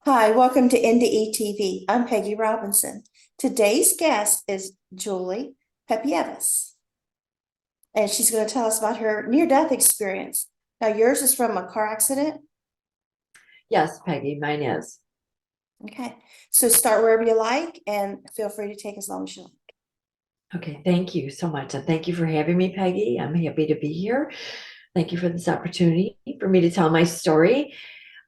Hi, welcome to NDE TV. I'm Peggy Robinson. Today's guest is Julie Pepievis, and she's going to tell us about her near-death experience. Now, yours is from a car accident. Yes, Peggy, mine is. Okay, so start wherever you like, and feel free to take as long as you like. Okay, thank you so much. And thank you for having me, Peggy. I'm happy to be here. Thank you for this opportunity for me to tell my story.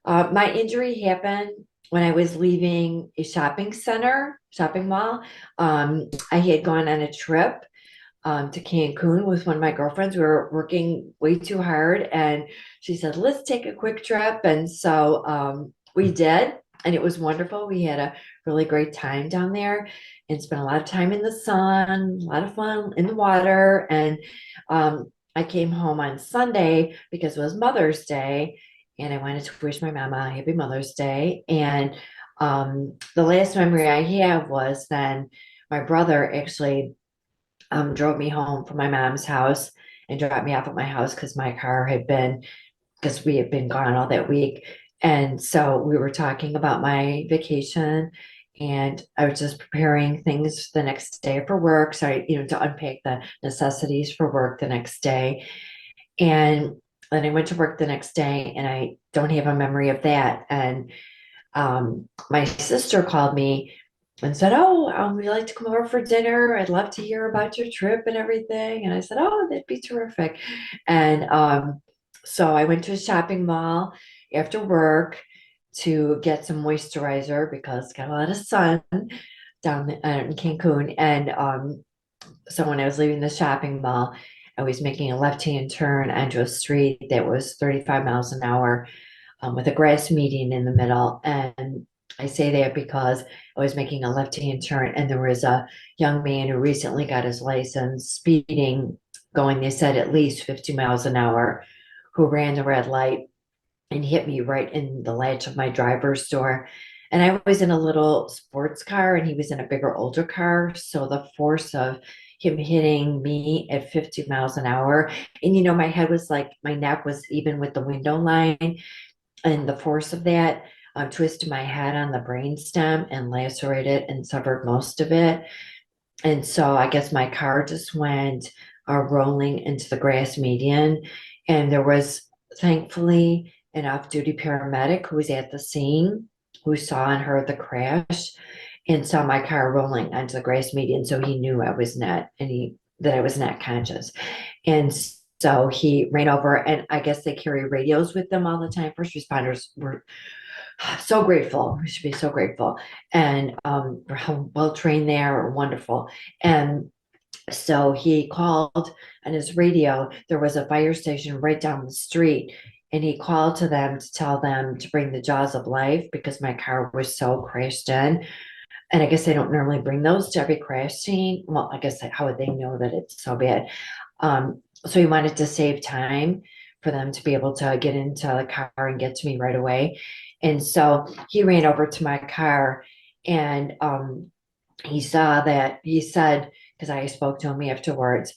My injury happened when I was leaving a shopping mall. I had gone on a trip to Cancun with one of my girlfriends. We were working way too hard, and she said, "Let's take a quick trip." And so we did, and it was wonderful. We had a really great time down there and spent a lot of time in the sun, a lot of fun in the water. And I came home on Sunday because it was Mother's Day, and I wanted to wish my mama a happy Mother's Day. And the last memory I have was then my brother actually drove me home from my mom's house and dropped me off at my house because we had been gone all that week. And so we were talking about my vacation, and I was just preparing things the next day for work. So to unpack the necessities for work the next day. And then I went to work the next day, and I don't have a memory of that. And my sister called me and said, "Oh, would you like to come over for dinner? I'd love to hear about your trip and everything." And I said, "Oh, that'd be terrific." And so I went to a shopping mall after work to get some moisturizer because it's got a lot of sun down in Cancun. And so when I was leaving the shopping mall, I was making a left-hand turn onto a street that was 35 miles an hour with a grass median in the middle. And I say that because I was making a left-hand turn, and there was a young man who recently got his license speeding, going, they said, at least 50 miles an hour, who ran the red light and hit me right in the latch of my driver's door. And I was in a little sports car, and he was in a bigger, older car. So the force of him hitting me at 50 miles an hour, and my head was like, my neck was even with the window line, and the force of that twisted my head on the brainstem and lacerated and severed most of it. And so I guess my car just went rolling into the grass median. And there was thankfully an off duty paramedic who was at the scene, who saw and heard the crash and saw my car rolling onto the grass median. So he knew I was not, that I was not conscious. And so he ran over, and I guess they carry radios with them all the time. First responders were so grateful. We should be so grateful. And we're how well trained they are, wonderful. And so he called on his radio. There was a fire station right down the street. And he called to them to tell them to bring the jaws of life because my car was so crashed in. And I guess they don't normally bring those to every crash scene. Well, I guess how would they know that it's so bad? So he wanted to save time for them to be able to get into the car and get to me right away. And so he ran over to my car, and he saw that, he said, because I spoke to him afterwards,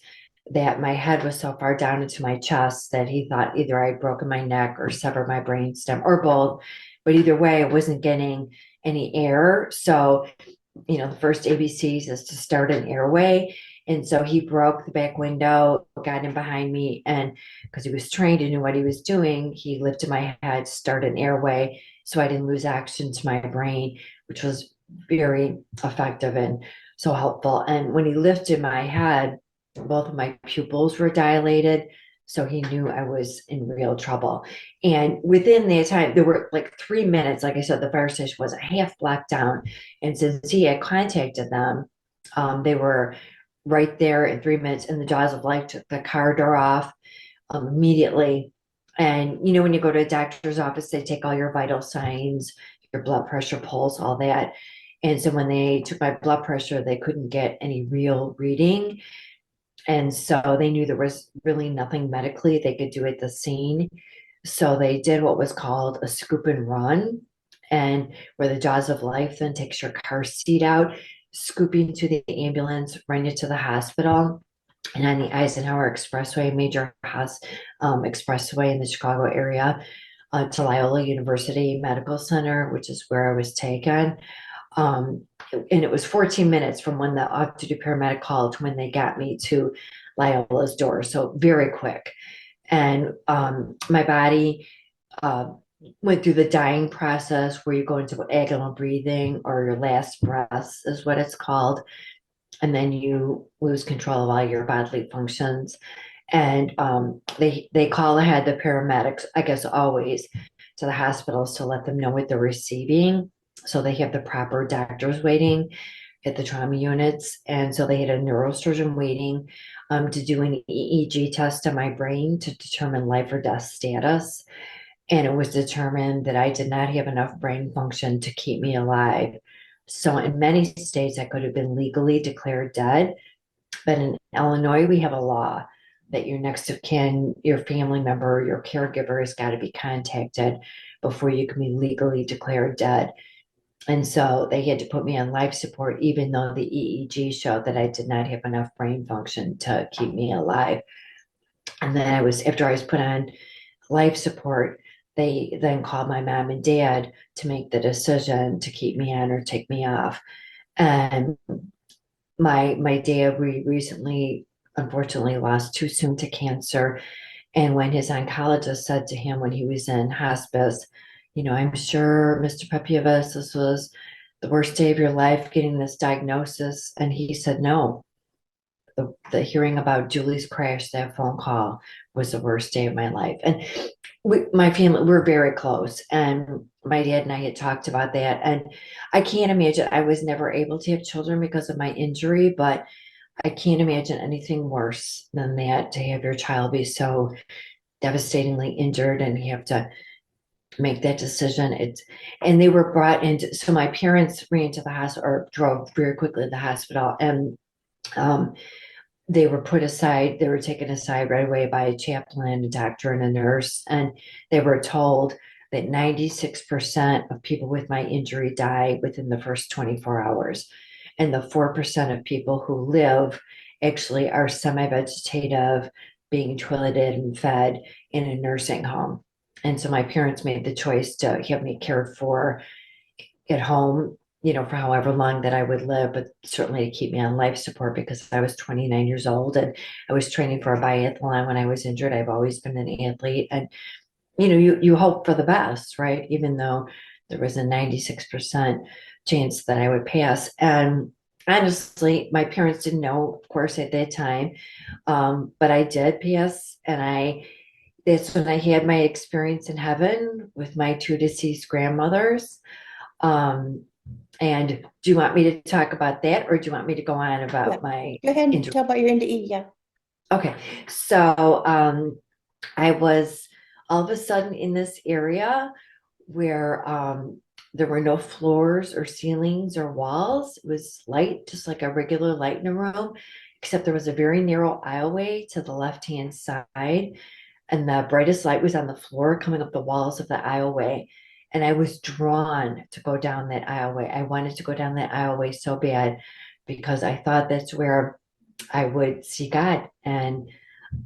that my head was so far down into my chest that he thought either I'd broken my neck or severed my brainstem or both. But either way, I wasn't getting any air. So, the first ABCs is to start an airway. And so he broke the back window, got in behind me, and because he was trained and knew what he was doing, he lifted my head, started an airway, so I didn't lose oxygen to my brain, which was very effective and so helpful. And when he lifted my head, both of my pupils were dilated. So he knew I was in real trouble. And within that time, there were like 3 minutes. Like I said, the fire station was a half block down. And since he had contacted them, they were right there in 3 minutes. And the jaws of life took the car door off immediately. And when you go to a doctor's office, they take all your vital signs, your blood pressure, pulse, all that. And so when they took my blood pressure, they couldn't get any real reading. And so they knew there was really nothing medically they could do at the scene. So they did what was called a scoop and run, and where the jaws of life then takes your car seat out, scooping to the ambulance, run you to the hospital. And on the Eisenhower Expressway, major expressway in the Chicago area, to Loyola University Medical Center, which is where I was taken. And it was 14 minutes from when the off-duty paramedic called to when they got me to Loyola's door. So very quick. And my body went through the dying process where you go into agonal breathing, or your last breaths is what it's called. And then you lose control of all your bodily functions. And they call ahead the paramedics, I guess, always to the hospitals to let them know what they're receiving. So they have the proper doctors waiting at the trauma units. And so they had a neurosurgeon waiting to do an EEG test on my brain to determine life or death status. And it was determined that I did not have enough brain function to keep me alive. So in many states, I could have been legally declared dead. But in Illinois, we have a law that your next of kin, your family member, your caregiver has got to be contacted before you can be legally declared dead. And so they had to put me on life support, even though the EEG showed that I did not have enough brain function to keep me alive. And then after I was put on life support, they then called my mom and dad to make the decision to keep me on or take me off. And my dad, we recently unfortunately lost too soon to cancer. And when his oncologist said to him when he was in hospice, I'm sure, Mr. Pepievas, this was the worst day of your life getting this diagnosis. And he said, no, the hearing about Julie's crash, that phone call was the worst day of my life. And my family, we're very close. And my dad and I had talked about that. And I can't imagine, I was never able to have children because of my injury, but I can't imagine anything worse than that, to have your child be so devastatingly injured and you have to make that decision. And they were brought into, so my parents ran to the hospital, or drove very quickly to the hospital, and they were put aside, they were taken aside right away by a chaplain, a doctor, and a nurse. And they were told that 96% of people with my injury die within the first 24 hours. And the 4% of people who live actually are semi-vegetative, being toileted and fed in a nursing home. And so my parents made the choice to have me cared for at home, for however long that I would live, but certainly to keep me on life support because I was 29 years old and I was training for a biathlon when I was injured. I've always been an athlete, and you hope for the best, right? Even though there was a 96% chance that I would pass. And honestly, my parents didn't know, of course, at that time, but I did pass, and that's when I had my experience in heaven with my two deceased grandmothers. Um, and do you want me to talk about that, or do you want me to go on Yeah. about my Go ahead and injury? tell about your NDE. Yeah. Okay, so I was all of a sudden in this area where there were no floors or ceilings or walls. It was light, just like a regular light in a room, except there was a very narrow aisleway to the left-hand side, and the brightest light was on the floor coming up the walls of the aisleway. And I was drawn to go down that aisleway. I wanted to go down that aisleway so bad because I thought that's where I would see God. And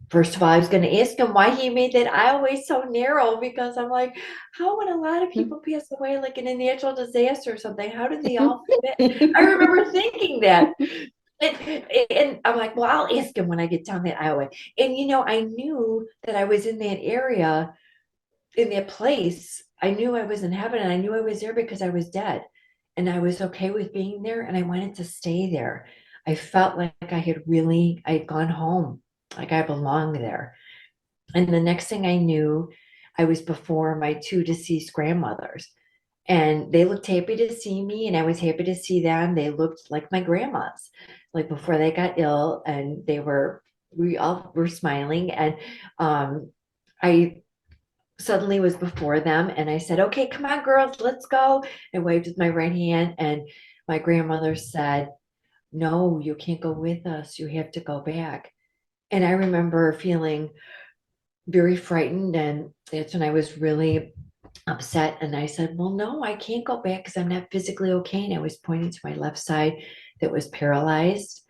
first of all, I was going to ask him why he made that aisleway so narrow, because I'm like, how would a lot of people pass away like in a natural disaster or something? How did they all fit? I remember thinking that. And I'm like, well, I'll ask him when I get down that aisleway. And I knew that I was in that area, in that place. I knew I was in heaven, and I knew I was there because I was dead. And I was okay with being there, and I wanted to stay there. I felt like I had gone home, like I belonged there. And the next thing I knew, I was before my two deceased grandmothers. And they looked happy to see me, and I was happy to see them. They looked like my grandmas, like before they got ill, and we all were smiling. And I suddenly was before them, and I said, okay, come on, girls, let's go. I waved with my right hand, and my grandmother said, no, you can't go with us. You have to go back. And I remember feeling very frightened. And that's when I was really upset. And I said, well, no, I can't go back because I'm not physically okay. And I was pointing to my left side that was paralyzed.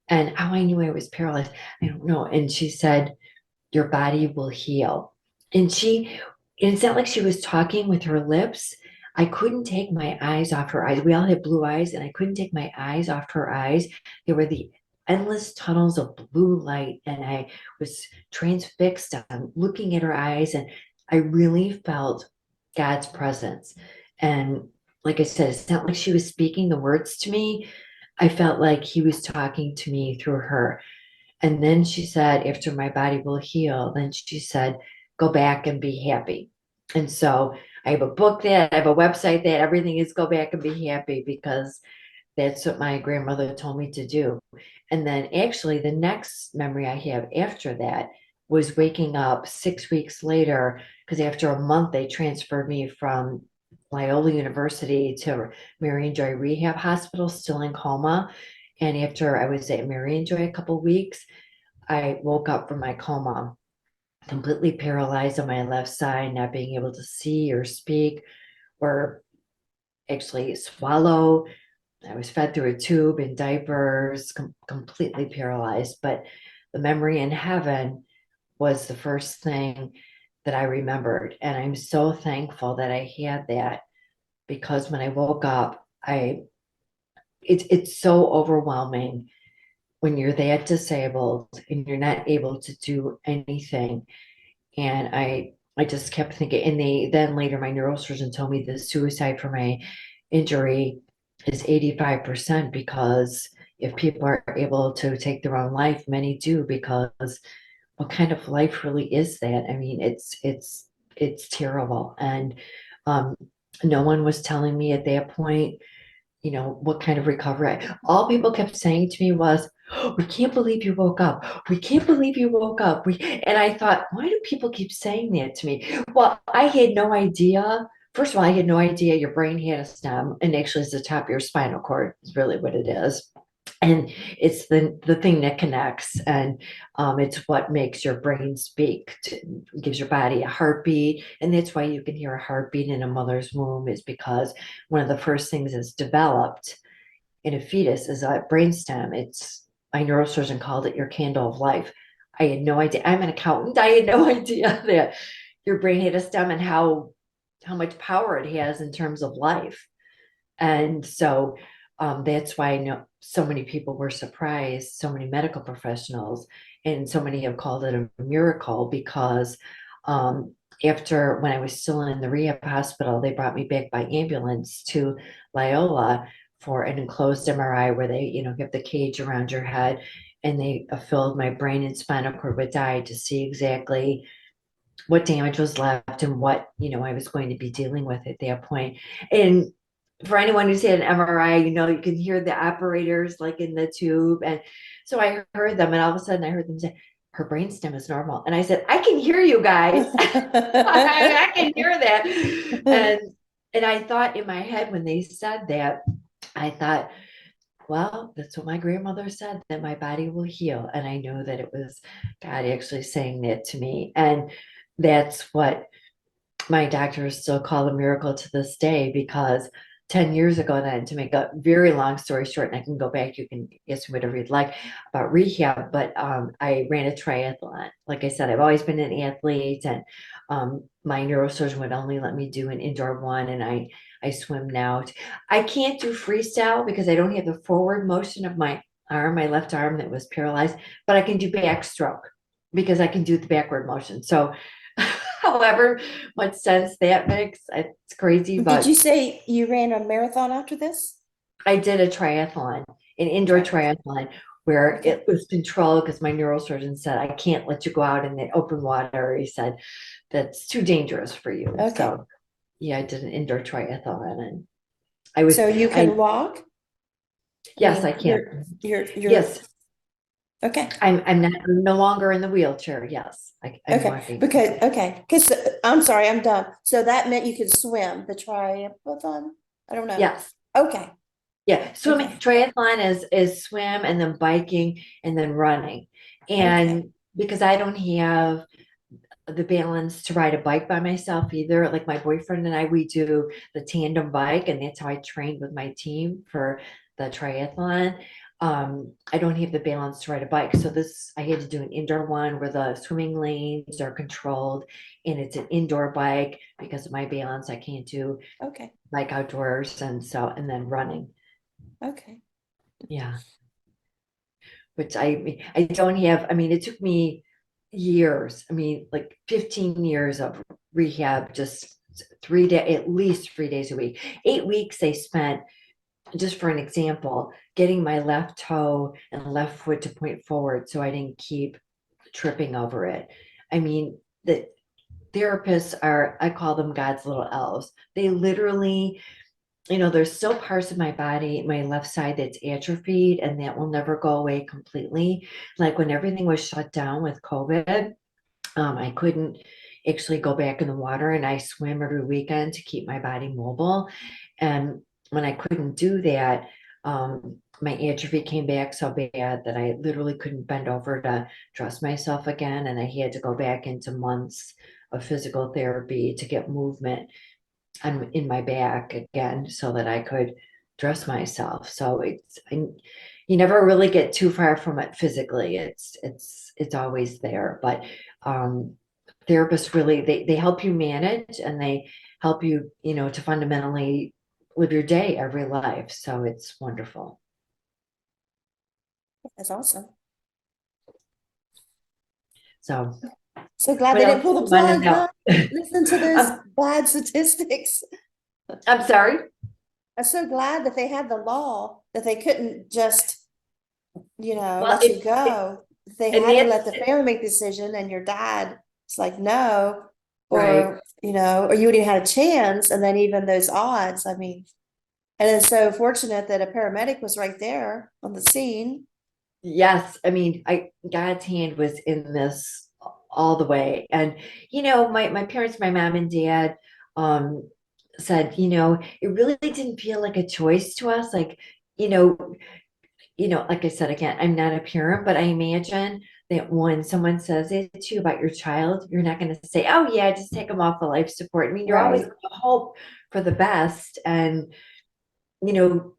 And how I knew I was paralyzed, I don't know. And she said, your body will heal. And it's not like she was talking with her lips. I couldn't take my eyes off her eyes. We all had blue eyes, and I couldn't take my eyes off her eyes. There were the endless tunnels of blue light, and I was transfixed on looking at her eyes, and I really felt God's presence. And like I said, it's not like she was speaking the words to me. I felt like he was talking to me through her. And then she said, after my body will heal, then she said, go back and be happy. And so I have a book that, I have a website that, everything is go back and be happy, because that's what my grandmother told me to do. And then actually, the next memory I have after that was waking up 6 weeks later, because after a month, they transferred me from Loyola University to Marion Joy Rehab Hospital, still in coma. And after I was at Marion Joy a couple weeks, I woke up from my coma, completely paralyzed on my left side, not being able to see or speak or actually swallow. I was fed through a tube in diapers, completely paralyzed. But the memory in heaven was the first thing that I remembered. And I'm so thankful that I had that, because when I woke up, it's so overwhelming when you're that disabled and you're not able to do anything. And I just kept thinking, and then later my neurosurgeon told me the suicide for my injury is 85%, because if people are able to take their own life, many do, because what kind of life really is that? I mean, it's terrible. And um, no one was telling me at that point, what kind of recovery. All people kept saying to me was, "Oh, we can't believe you woke up. We can't believe you woke up." And I thought, why do people keep saying that to me? Well, I had no idea. First of all, I had no idea your brain had a stem, and actually, it's the top of your spinal cord is really what it is. And it's the thing that connects, and it's what makes your brain speak, gives your body a heartbeat. And that's why you can hear a heartbeat in a mother's womb, is because one of the first things that's developed in a fetus is a brainstem. It's, my neurosurgeon called it your candle of life. I had no idea. I'm an accountant. I had no idea that your brain had a stem, and how much power it has in terms of life. And so that's why I know so many people were surprised, so many medical professionals, and so many have called it a miracle, because after, when I was still in the rehab hospital, they brought me back by ambulance to Loyola for an enclosed MRI, where they, get the cage around your head, and they filled my brain and spinal cord with dye to see exactly what damage was left and what, I was going to be dealing with at that point. And for anyone who's had an MRI, you can hear the operators like in the tube. And so I heard them, and all of a sudden I heard them say, her brainstem is normal. And I said, I can hear you guys. I can hear that. And I thought in my head, when they said that, I thought, well, that's what my grandmother said, that my body will heal. And I know that it was God actually saying that to me. And that's what my doctors still call a miracle to this day, because 10 years ago, then, to make a very long story short, and I can go back, you can ask me whatever you'd like about rehab, but I ran a triathlon. Like I said, I've always been an athlete, and my neurosurgeon would only let me do an indoor one, and I swim now. I can't do freestyle because I don't have the forward motion of my arm, my left arm that was paralyzed, but I can do backstroke because I can do the backward motion. So however much sense that makes, it's crazy, Did but you say you ran a marathon after this? I did a triathlon, an indoor triathlon, where Okay. it was controlled, because my neurosurgeon said, I can't let you go out in the open water. He said, that's too dangerous for you. Okay. So yeah, I did an indoor triathlon, and I was, So you I, can walk? yes, I can. You're, Yes, okay. I'm not, I'm no longer in the wheelchair. Yes, I'm Okay. walking. Because I'm sorry, I'm dumb. So that meant you could swim the triathlon? I don't know. Yes. Okay. Yeah, swimming, Okay. triathlon is swim and then biking and then running. Okay. And because I don't have the balance to ride a bike by myself either, like my boyfriend and I, we do the tandem bike, and that's how I trained with my team for the triathlon. I don't have the balance to ride a bike. So this, I had to do an indoor one where the swimming lanes are controlled and it's an indoor bike because of my balance. I can't do Okay, bike outdoors and then running. okay. Yeah. Which I don't have, I mean, it took me years. I mean, like 15 years of rehab, just 3 day, at least 3 days a week. 8 weeks they spent, just for an example, getting my left toe and left foot to point forward so I didn't keep tripping over it. I mean, the therapists are, I call them God's little elves. They literally, there's still parts of my body, my left side that's atrophied, and that will never go away completely. Like when everything was shut down with COVID, I couldn't actually go back in the water, and I swim every weekend to keep my body mobile. And when I couldn't do that, my atrophy came back so bad that I literally couldn't bend over to dress myself again. And I had to go back into months of physical therapy to get movement in my back again so that I could dress myself. So you never really get too far from it physically. It's always there. But therapists really they help you manage, and they help you, to fundamentally live your day every life. So it's wonderful. That's awesome. So So glad what they else didn't pull do the you want to plug, know? huh? Listen to those I'm, bad statistics. I'm sorry. I'm so glad that they had the law that they couldn't just, Well, let you go. They and had to that's let the family make the decision, and your dad was like, no, right. or you wouldn't have had a chance. And then even those odds, I mean, and it's so fortunate that a paramedic was right there on the scene. Yes, I mean, God's hand was in this all the way. And my parents, my mom and dad, um said, it really didn't feel like a choice to us. Like, you know, like I said again, I'm not a parent, but I imagine that when someone says it to you about your child, you're not going to say, "Oh yeah, just take them off the life support." I mean, you're always Right. going to hope for the best, and you know,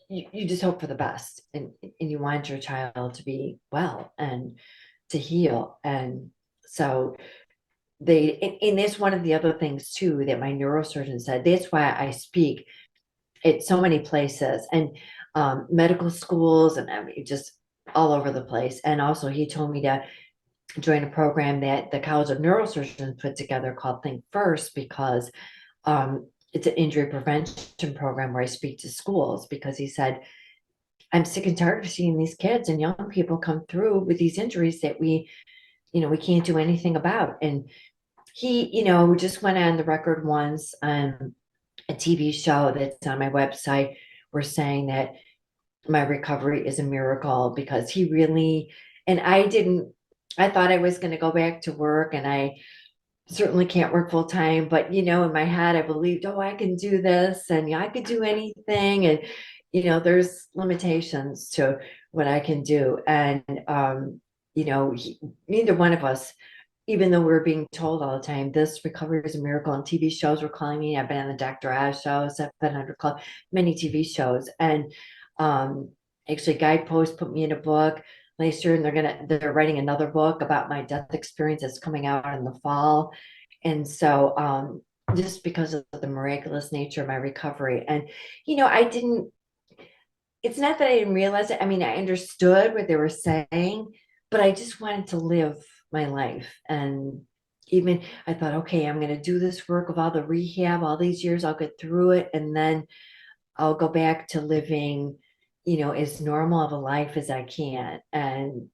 you just hope for the best, and you want your child to be well and to heal. And so and that's one of the other things too that my neurosurgeon said. That's why I speak at so many places, and medical schools, and I mean, just all over the place. And also he told me to join a program that the College of Neurosurgeons put together called Think First, because it's an injury prevention program where I speak to schools, because he said, I'm sick and tired of seeing these kids and young people come through with these injuries that we can't do anything about. And he, just went on the record once on a TV show that's on my website, were saying that my recovery is a miracle, because he really, and I thought I was going to go back to work, and I certainly can't work full time, but in my head, I believed, oh, I can do this, and I could do anything. And, there's limitations to what I can do. And, neither one of us, even though we're being told all the time, this recovery is a miracle, and TV shows were calling me. I've been on the Dr. Oz show, 700 Club, many TV shows. And, actually Guidepost put me in a book last year, and they're writing another book about my death experience that's coming out in the fall. And so, just because of the miraculous nature of my recovery. And, I didn't, it's not that I didn't realize it. I mean, I understood what they were saying, but I just wanted to live my life. And even I thought, okay, I'm going to do this work of all the rehab, all these years, I'll get through it. And then I'll go back to living, as normal of a life as I can. And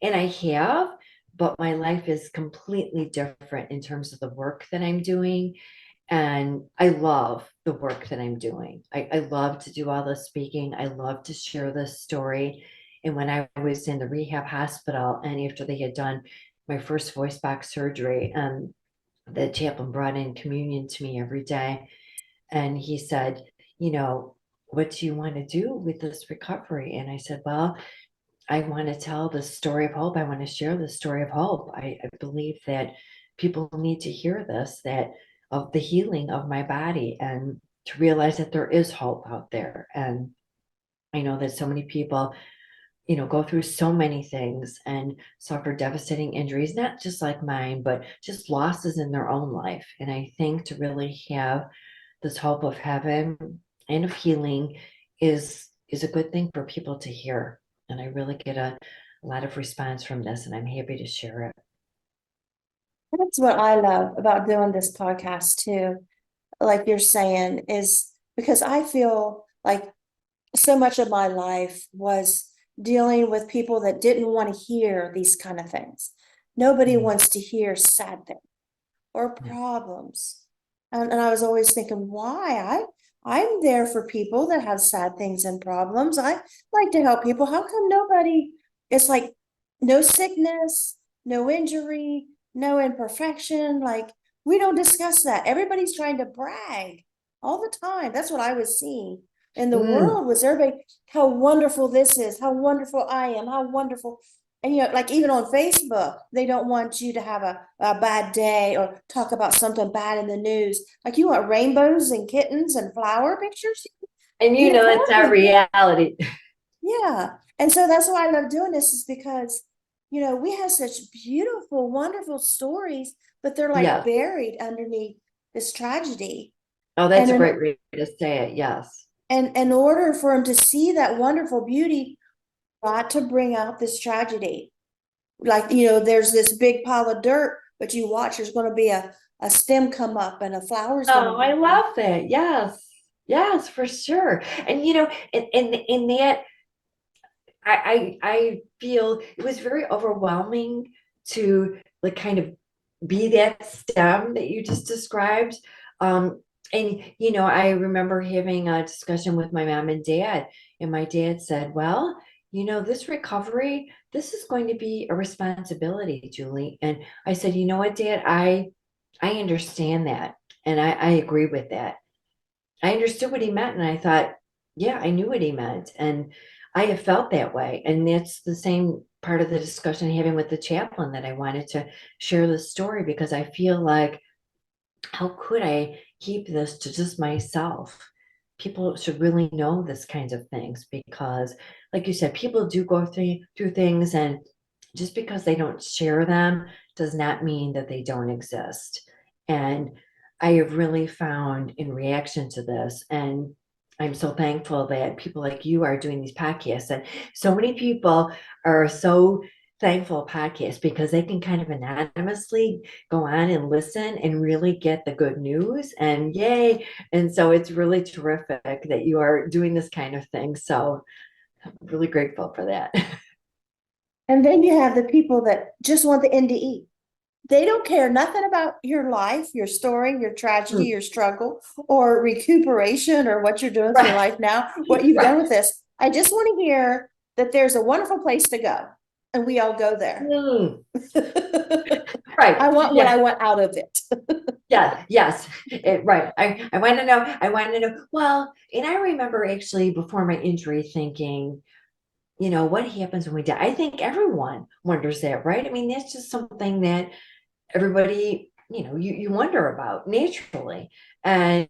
I have, but my life is completely different in terms of the work that I'm doing. And I love the work that I'm doing. I love to do all the speaking. I love to share this story. And when I was in the rehab hospital, and after they had done my first voice box surgery, the chaplain brought in communion to me every day. And he said, what do you want to do with this recovery? And I said, well, I want to tell the story of hope. I want to share the story of hope. I believe that people need to hear this, that of the healing of my body, and to realize that there is hope out there. And I know that so many people, go through so many things and suffer devastating injuries, not just like mine, but just losses in their own life. And I think to really have this hope of heaven and of healing is a good thing for people to hear. And I really get a lot of response from this, and I'm happy to share it. That's what I love about doing this podcast too. Like you're saying, is because I feel like so much of my life was dealing with people that didn't want to hear these kind of things. Nobody Mm, wants to hear sad things or yeah. problems. And I was always thinking, why? I'm there for people that have sad things and problems. I like to help people. How come nobody, it's like no sickness, no injury, no imperfection? Like we don't discuss that. Everybody's trying to brag all the time. That's what I was seeing in the Mm, world, was everybody, how wonderful this is, how wonderful I am, how wonderful. And like even on Facebook, they don't want you to have a bad day or talk about something bad in the news. Like you want rainbows and kittens and flower pictures? and it's our Uniformly. reality. Yeah. And so that's why I love doing this, is because, we have such beautiful, wonderful stories, but they're like Yes. buried underneath this tragedy. Oh, that's And a in, great way to say it. Yes. and in order for them to see that wonderful beauty, got to bring out this tragedy. Like, there's this big pile of dirt, but you watch, there's going to be a stem come up and a flower's going to Oh, I come up. love that. Yes. Yes, for sure. And in that I feel it was very overwhelming to like kind of be that stem that you just described. And I remember having a discussion with my mom and dad, and my dad said, well, this recovery, this is going to be a responsibility, Julie. And I said, you know what, Dad, I understand that. And I agree with that. I understood what he meant, and I thought, yeah, I knew what he meant. And I have felt that way. And that's the same part of the discussion having with the chaplain, that I wanted to share the story, because I feel like, how could I keep this to just myself? People should really know this kinds of things, because, like you said, people do go through things, and just because they don't share them does not mean that they don't exist. And I have really found in reaction to this, and I'm so thankful that people like you are doing these podcasts, and so many people are so thankful podcasts, because they can kind of anonymously go on and listen and really get the good news, and yay. And so it's really terrific that you are doing this kind of thing. So I'm really grateful for that. And then you have the people that just want the NDE. They don't care nothing about your life, your story, your tragedy, your struggle, or recuperation, or what you're doing with your Right, life now, what you've done right. with this. I just want to hear that there's a wonderful place to go, and we all go there. Mm, right. I want what I Yeah. want out of it. Yeah. Yes. Right. I want to know. I want to know. Well, and I remember actually before my injury thinking, what happens when we die? I think everyone wonders that, right? I mean, that's just something that everybody, you wonder about naturally. And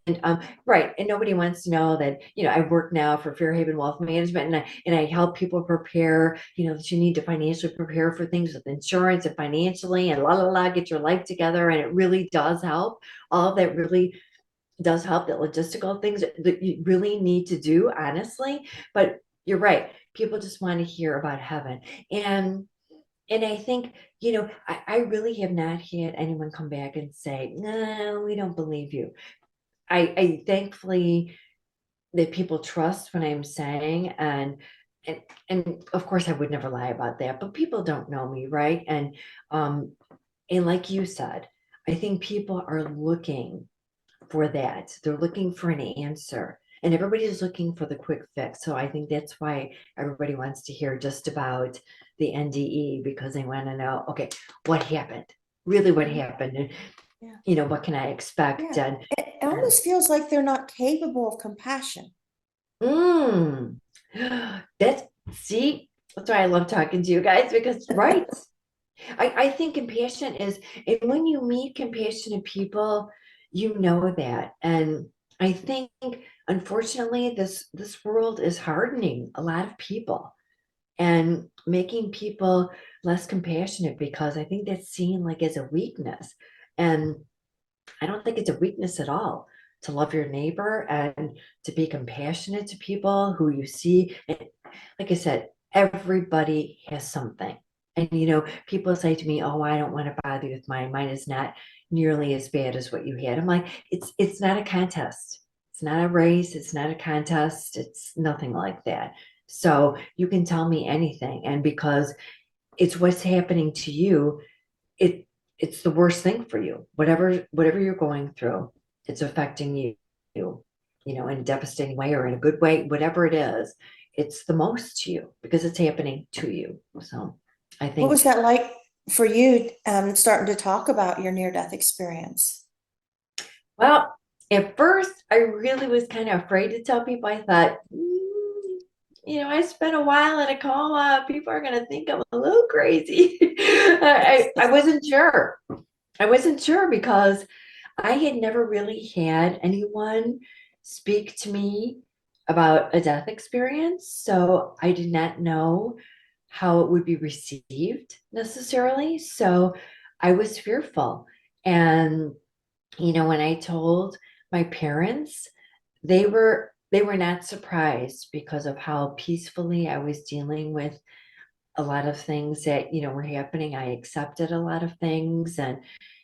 right. And nobody wants to know that, I work now for Fairhaven Wealth Management, and I help people prepare, that you need to financially prepare for things with insurance and financially and get your life together. And it really does help. All of that really does help, the logistical things that you really need to do, honestly. But you're right. People just want to hear about heaven. And I think, I really have not had anyone come back and say, no, we don't believe you. I thankfully that people trust what I'm saying. And and of course I would never lie about that, but people don't know me, right? Um and like you said, I think people are looking for that. They're looking for an answer. And everybody's looking for the quick fix. So I think that's why everybody wants to hear just about the NDE, because they want to know, okay, what happened? Really, what happened? And, Yeah. what can I expect? Yeah. It And almost feels like they're not capable of compassion. mm, that's, see, that's why I love talking to you guys, because, right. I think compassion is, and when you meet compassionate people, you know that. And I think, unfortunately, this world is hardening a lot of people and making people less compassionate, because I think that's seen like as a weakness. And I don't think it's a weakness at all to love your neighbor and to be compassionate to people who you see. And like I said, everybody has something. And people say to me, "Oh, I don't want to bother you with mine. Mine is not nearly as bad as what you had." I'm like, it's not a contest. It's not a race. It's not a contest. It's nothing like that. So you can tell me anything. And because it's what's happening to you, it it's the worst thing for you. Whatever you're going through, it's affecting in a devastating way or in a good way, whatever it is, it's the most to you because it's happening to you. So I What think, was that like for you, starting to talk about your near-death experience? well, at first I really was kind of afraid to tell people. I thought, I spent a while in a coma. People are going to think I'm a little crazy. I wasn't sure. I wasn't sure because I had never really had anyone speak to me about a death experience. So I did not know how it would be received necessarily. So I was fearful. And, when I told my parents, they were not surprised because of how peacefully I was dealing with a lot of things that were happening. I accepted a lot of things, and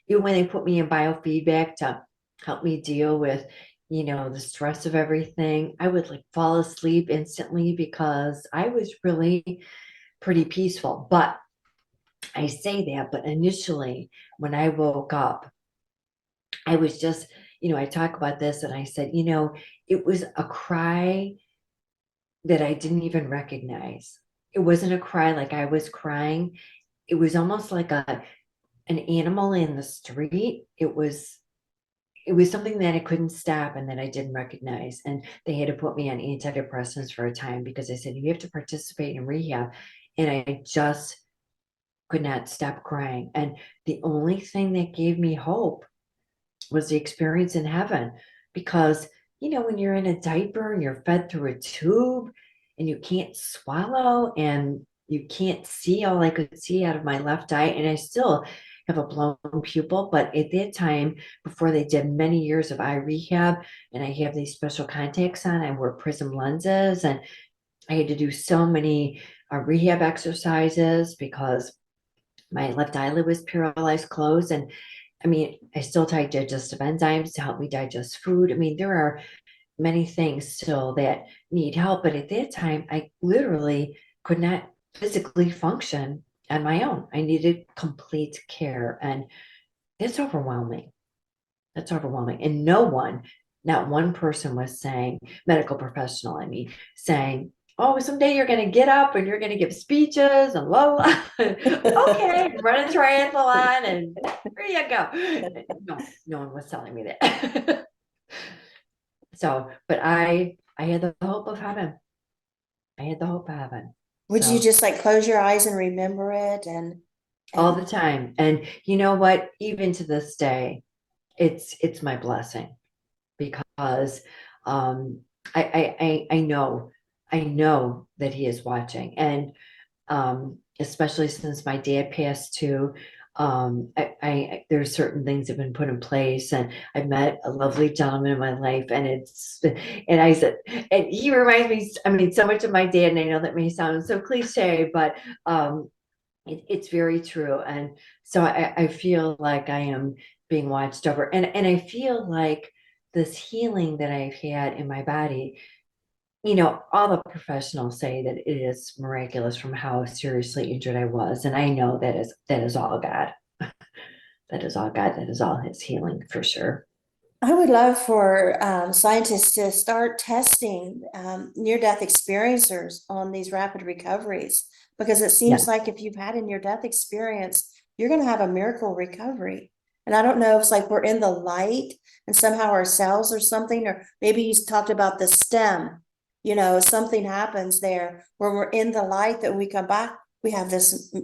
even when they put me in biofeedback to help me deal with the stress of everything, I would like fall asleep instantly because I was really pretty peaceful. But I say that, but initially when I woke up, I was just, I talk about this and I said, it was a cry that I didn't even recognize. It wasn't a cry like I was crying. It was almost like an animal in the street. It was something that I couldn't stop and that I didn't recognize. And they had to put me on antidepressants for a time because they said you have to participate in rehab. And I just could not stop crying. And the only thing that gave me hope was the experience in heaven. Because when you're in a diaper and you're fed through a tube and you can't swallow and you can't see, all I could see out of my left eye, and I still have a blown pupil. But at that time, before they did many years of eye rehab, and I have these special contacts on, I wear prism lenses, and I had to do so many rehab exercises because my left eyelid was paralyzed closed. And I mean, I still take digestive enzymes to help me digest food. I mean, there are many things still that need help. But at that time, I literally could not physically function on my own. I needed complete care. And it's overwhelming. That's overwhelming. And no one, not one person was saying, medical professional, I mean, saying, "Oh, someday you're going to get up and you're going to give speeches and la la." Okay, run a triathlon and there you go. No one was telling me that. So, but I had the hope of heaven. I had the hope of heaven. Would you So just like close your eyes and remember it all and the time. And you know what? Even to this day, it's my blessing because um I know that he is watching. And especially since my dad passed too, there's certain things that have been put in place, and I've met a lovely gentleman in my life, and I said, and he reminds me, I mean, so much of my dad. And I know that may sound so cliche, but it's very true. And so I feel like I am being watched over, and I feel like this healing that I've had in my body, all the professionals say that it is miraculous from how seriously injured I was. And I know that is all God. That is all God. That is all his healing for sure. I would love for scientists to start testing near-death experiencers on these rapid recoveries, because it seems Yes. like if you've had a near-death experience, you're going to have a miracle recovery. And I don't know if it's like we're in the light and somehow our cells or something, or maybe he's talked about the stem, something happens there where we're in the light that we come back, we have this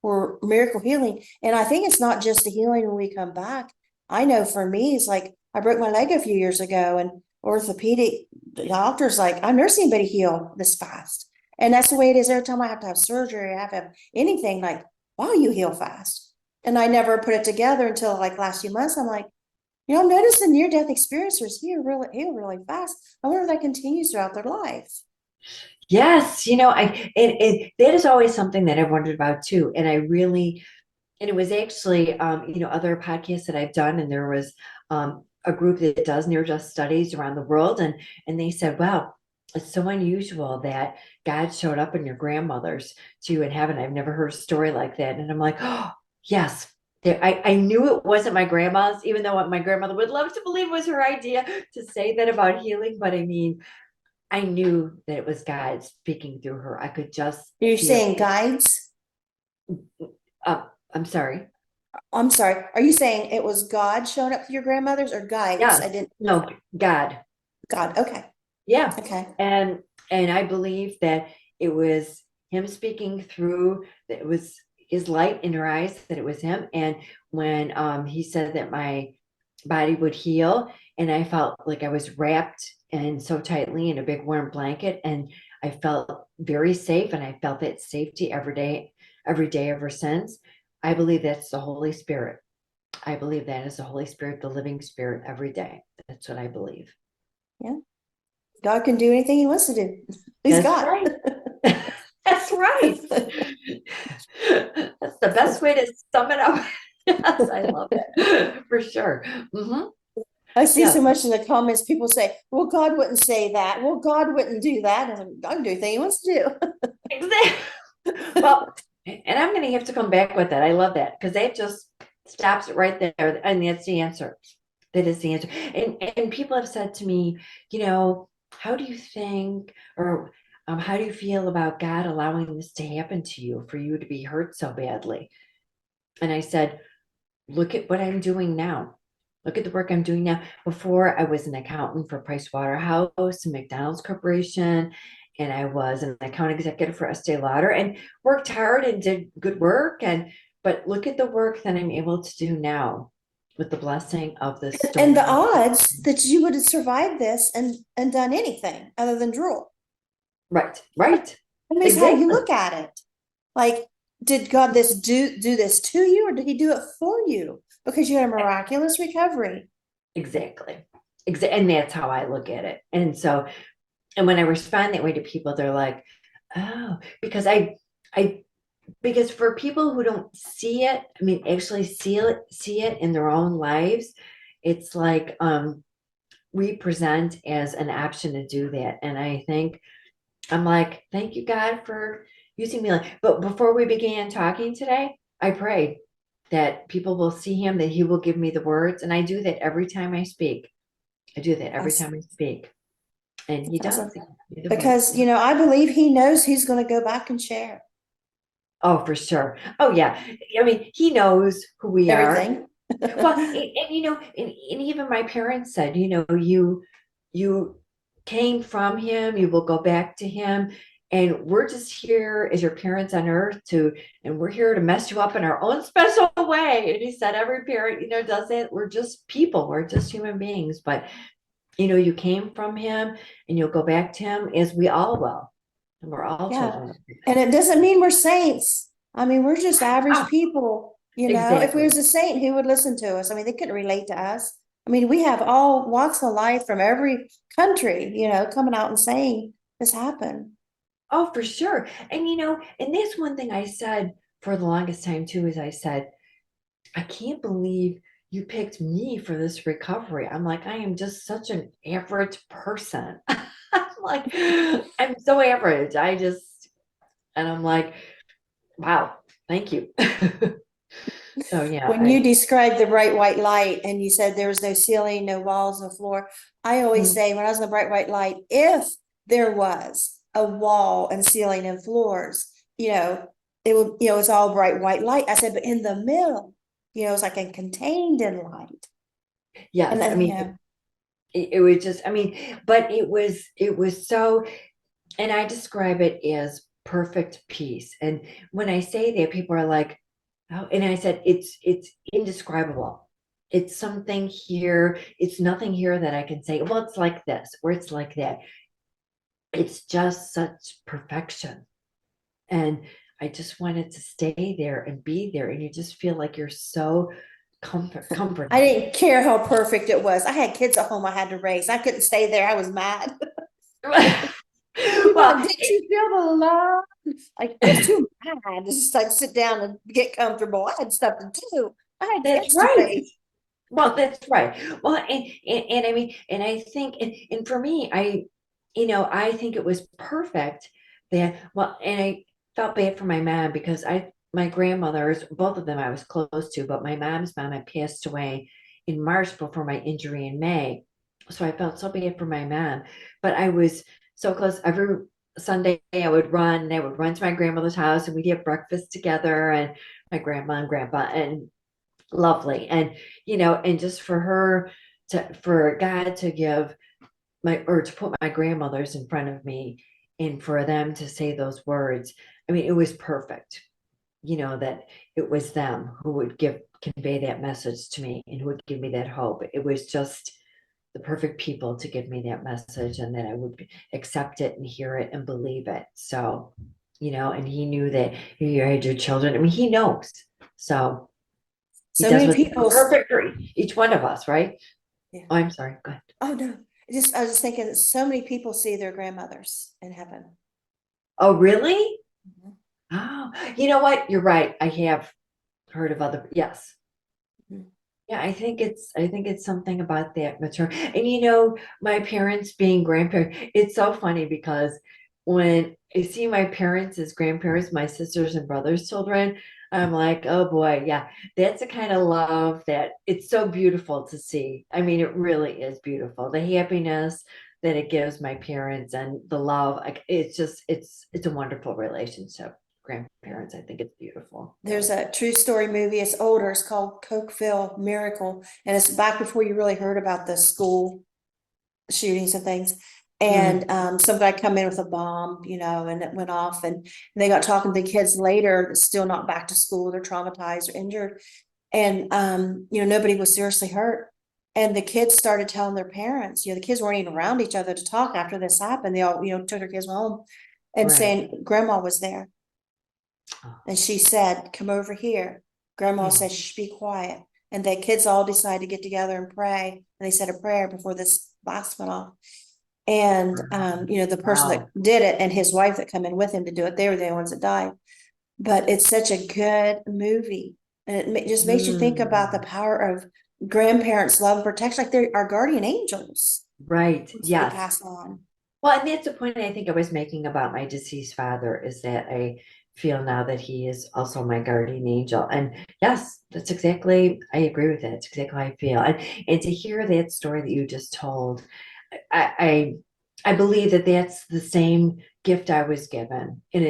we're miracle healing. And I think it's not just the healing when we come back. I know for me, it's like I broke my leg a few years ago, and orthopedic doctor's like, I've never seen anybody heal this fast. And that's the way it is every time I have to have surgery, I have to have anything, like, wow, you heal fast. And I never put it together until like last few months. I'm like, I'm noticing near-death experiencers heal really fast. I wonder if that continues throughout their life. Yes, that is always something that I've wondered about too. And it was actually, other podcasts that I've done, and there was a group that does near-death studies around the world, and they said, wow, it's so unusual that God showed up in your grandmother's to you in heaven. I've never heard a story like that. And I'm like, oh, yes. I knew it wasn't my grandma's, even though my grandmother would love to believe it was her idea to say that about healing. But I mean, I knew that it was God speaking through her. I could just You're feel saying guides? I'm sorry. I'm sorry. Are you saying it was God showing up to your grandmother's or guides? Yes. I didn't. No, God. God. Okay. Yeah. Okay. And I believe that it was him speaking through, that it was his light in her eyes, that it was him. And when he said that my body would heal, and I felt like I was wrapped and so tightly in a big warm blanket, and I felt very safe, and I felt that safety every day ever since. I believe that's the Holy Spirit. I believe that is the Holy Spirit, the living spirit, every day. That's what I believe. Yeah. God can do anything he wants to do. He's That's God. right. That's right. That's the best way to sum it up. Yes, I love it for sure. I see Yes, so much in the comments, people say, well, God wouldn't say that. Well, God wouldn't do that. And I'm, God can do anything he wants to exactly. do. Well, and I'm going to have to come back with that. I love that because that just stops it right there, and that's the answer. That is the answer. And people have said to me, how do you think, or how do you feel about God allowing this to happen to you, for you to be hurt so badly? And I said, look at what I'm doing now. Look at the work I'm doing now. Before, I was an accountant for Price Waterhouse and McDonald's Corporation, and I was an account executive for Estee Lauder, and worked hard and did good work. But look at the work that I'm able to do now with the blessing of the And the storm. odds that you would have survived this and done anything other than drool. Right, right. I mean, it's how you Exactly. look at it. Like, did God do this to you, or did he do it for you? Because you had a miraculous recovery. Exactly. And that's how I look at it. And when I respond that way to people, they're like, oh, because because for people who don't see it, I mean, actually see it in their own lives, it's like, we present as an option to do that. And I think I'm like, thank you, God, for using me. But before we began talking today, I prayed that people will see him, that he will give me the words. And I do that every time I speak. I do that every That's, time I speak. And he that's does. awesome. He gives me the words. Because, I believe he knows he's going to go back and share Oh, for sure. Oh, yeah. I mean, he knows who we are. everything. Well, and even my parents said, you came from him, you will go back to him. And we're just here as your parents on earth and we're here to mess you up in our own special way. And he said, every parent, does that. We're just people, we're just human beings. But, you came from him, and you'll go back to him, as we all will. And we're all Yeah. children of And it doesn't mean we're saints. I mean, we're just average God. people. If we Exactly. was a saint, who would listen to us? I mean, they couldn't relate to us. I mean, we have all walks of life from every country, coming out and saying this happened. Oh, for sure. And that's one thing I said for the longest time too, is I said, I can't believe you picked me for this recovery. I'm like, I am just such an average person. I'm like, I'm so average. And I'm like, wow, thank you. So yeah, When you described the bright white light and you said there was no ceiling, no walls, no floor, I always Mm. say when I was in the bright white light, if there was a wall and ceiling and floors, it would, it's all bright white light. I said, but in the middle, it's like a contained in light. And Yes, I then, mean, it was just, I mean, but it was so, and I describe it as perfect peace. And when I say that, people are like, oh, and I said, it's indescribable. it's something here. It's nothing here that I can say, well, it's like this or it's like that. It's just such perfection. And I just wanted to stay there and be there. And you just feel like you're so comforted. I didn't care how perfect it was. I had kids at home I had to raise. I couldn't stay there. I was mad. Well, Did you feel the love? Like it was too mad to just like sit down and get comfortable. I had stuff to do. I had that's kids to right. raise. Well, that's right. Well, and I mean, and I think, and for me, I think it was perfect that, well, and I felt bad for my mom because my grandmothers, both of them I was close to, but my mom's mom had passed away in March before my injury in May. So I felt so bad for my mom, but I was so close. Every Sunday I would run and I would run to my grandmother's house and we'd have breakfast together and my grandma and grandpa and lovely. And just for God to give to put my grandmothers in front of me and for them to say those words, I mean, it was perfect, that it was them who would convey that message to me and who would give me that hope. It was just the perfect people to give me that message and that I would accept it and hear it and believe it. So, and he knew that you had your children. I mean, he knows. So he So does many what's people. perfect for each one of us, right? Yeah. Oh, I'm sorry. Go ahead. Oh no. I was just thinking that so many people see their grandmothers in heaven. Oh, really? Mhm. Oh, you know what? You're right. I have heard of other, yes. Mhm. Yeah, I think it's something about that mature. And my parents being grandparents, it's so funny because when I see my parents as grandparents, my sisters and brothers' children, I'm like, oh boy, yeah, that's the kind of love that it's so beautiful to see. I mean, it really is beautiful. The happiness that it gives my parents and the love, like it's a wonderful relationship. Grandparents, I think it's beautiful. There's a true story movie. It's older. It's called Cokeville Miracle, and it's back before you really heard about the school shootings and things. Mm, And some guy come in with a bomb, and it went off. And they got talking to the kids later, still not back to school. They're traumatized or injured. And nobody was seriously hurt. And the kids started telling their parents, the kids weren't even around each other to talk after this happened. They all, took their kids home and right. saying, Grandma was there. Oh, And she said, come over here. Grandma yeah. said, shh, be quiet. And the kids all decided to get together and pray. And they said a prayer before this blast went off. And the person that Wow. did it and his wife that come in with him to do it, they were the ones that died. But it's such a good movie. And it just makes you think about the Mm, power of grandparents' love and protection, like they're our guardian angels right. once they Yes. pass on. Well, and that's the point I think I was making about my deceased father is that I feel now that he is also my guardian angel. And yes, I agree with that. It's exactly how I feel. And to hear that story that you just told, I I believe that that's the same gift I was given in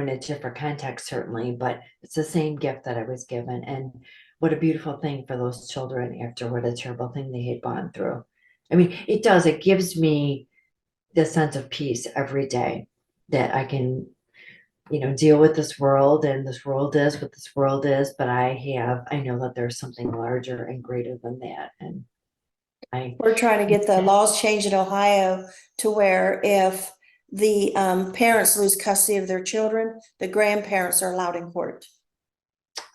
a different context, certainly, but it's the same gift that I was given. And what a beautiful thing for those children after what a terrible thing they had gone through. I mean, it gives me the sense of peace every day that I can, deal with this world and this world is what this world is, but I know that there's something larger and greater than that. And I, We're trying to get the laws changed in Ohio to where if the parents lose custody of their children, the grandparents are allowed in court.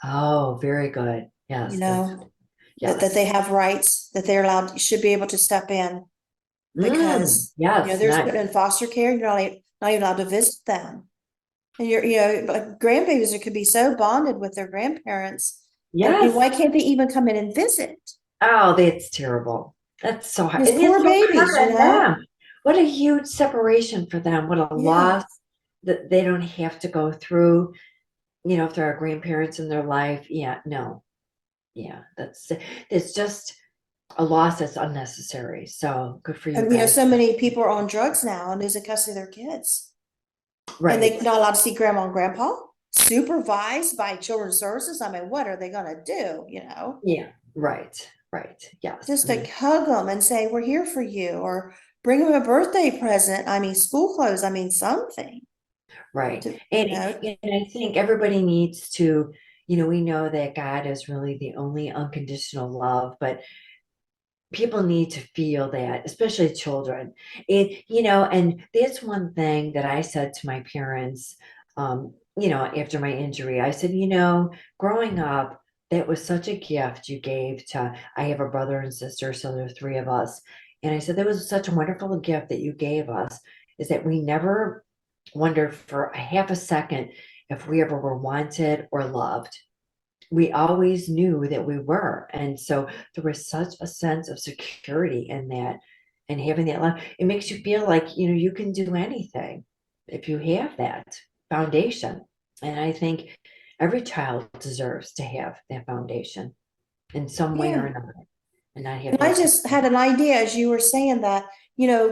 oh, very good. You Yes, know, that yes. they have rights, that they're allowed, should be able to step in because Yes, they're nice. put in foster care. You're not even allowed to visit them. And like grandbabies that could be so bonded with their grandparents. And Yes. why can't they even come in and visit? Oh, that's terrible. That's so hard. These And it's poor so babies, hard on them. What a huge separation for them. What a Yeah. loss that they don't have to go through, if there are grandparents in their life. Yeah, no. Yeah, it's just a loss that's unnecessary. So good for you And guys. so many people are on drugs now and losing custody of their kids. And Right. they're not allowed to see grandma and grandpa supervised by children's services. I mean, what are they gonna do, Yeah. Right. Right. Yes. Just I to mean, hug them and say, we're here for you, or bring them a birthday present. I mean, school clothes, I mean, something right. to, And I think everybody needs to, we know that God is really the only unconditional love, but people need to feel that, especially children. And that's one thing that I said to my parents, after my injury. I said, growing up, that was such a gift you gave to, I have a brother and sister, so there are three of us. And I said, that was such a wonderful gift that you gave us, is that we never wondered for a half a second if we ever were wanted or loved. We always knew that we were. And so there was such a sense of security in that, and having that love. It makes you feel like, you can do anything if you have that foundation. And I think every child deserves to have that foundation in some way or Yeah. another, and not have And I that. just had an idea as you were saying that,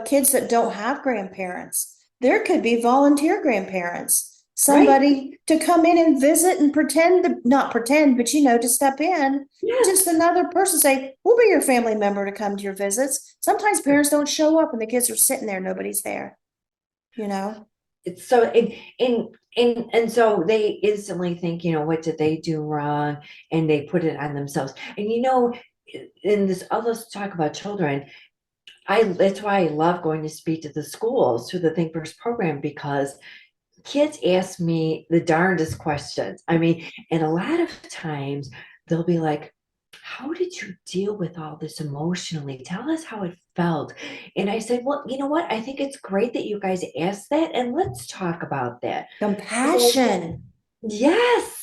kids that don't have grandparents, there could be volunteer grandparents, Right. somebody to come in and visit and not pretend, but to step in, just Yes. another person say, we'll be your family member to come to your visits. Sometimes parents don't show up and the kids are sitting there, nobody's there, you know? It's so and so they instantly think, what did they do wrong? And they put it on themselves. And in this, all this talk about children, that's why I love going to speak to the schools through the Think First program, because kids ask me the darndest questions. I mean, and a lot of times they'll be like, how did you deal with all this emotionally? Tell us how it felt. And I said, well, you know what? I think it's great that you guys asked that, and let's talk about that. Compassion. Yes.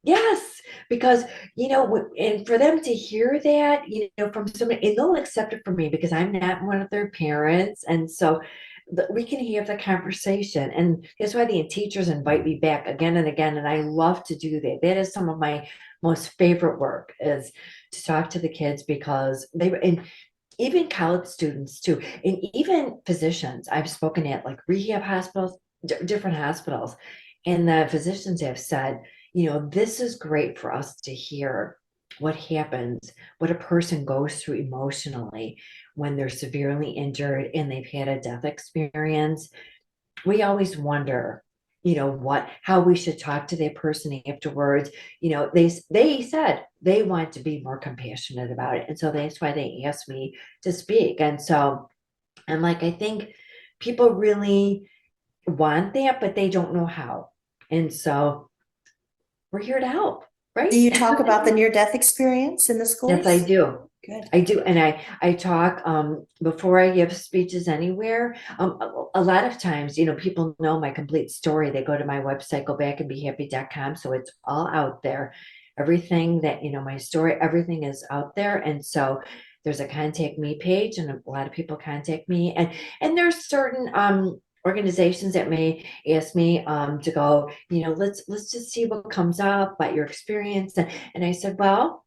Yes, because and for them to hear that, from somebody, and they'll accept it from me because I'm not one of their parents, and so we can have the conversation, and that's why the teachers invite me back again and again, and I love to do that. That is some of my most favorite work, is to talk to the kids, because and even college students too, and even physicians. I've spoken at like rehab hospitals, different hospitals, and the physicians have said, this is great for us to hear what happens, what a person goes through emotionally when they're severely injured and they've had a death experience. We always wonder, how we should talk to that person afterwards. They said they want to be more compassionate about it. And so that's why they asked me to speak. And so I'm like, I think people really want that, but they don't know how. And so we're here to help, Do right? you talk about the near-death experience in the Yes, I schools? do. Good. I do. And I talk before I give speeches anywhere. A lot of times, people know my complete story. They go to my website, go back and be happy.com. So it's all out there. Everything that, my story, everything is out there. And so there's a contact me page, and a lot of people contact me. And there's certain organizations that may ask me to go, let's just see what comes up about your experience. And I said, well,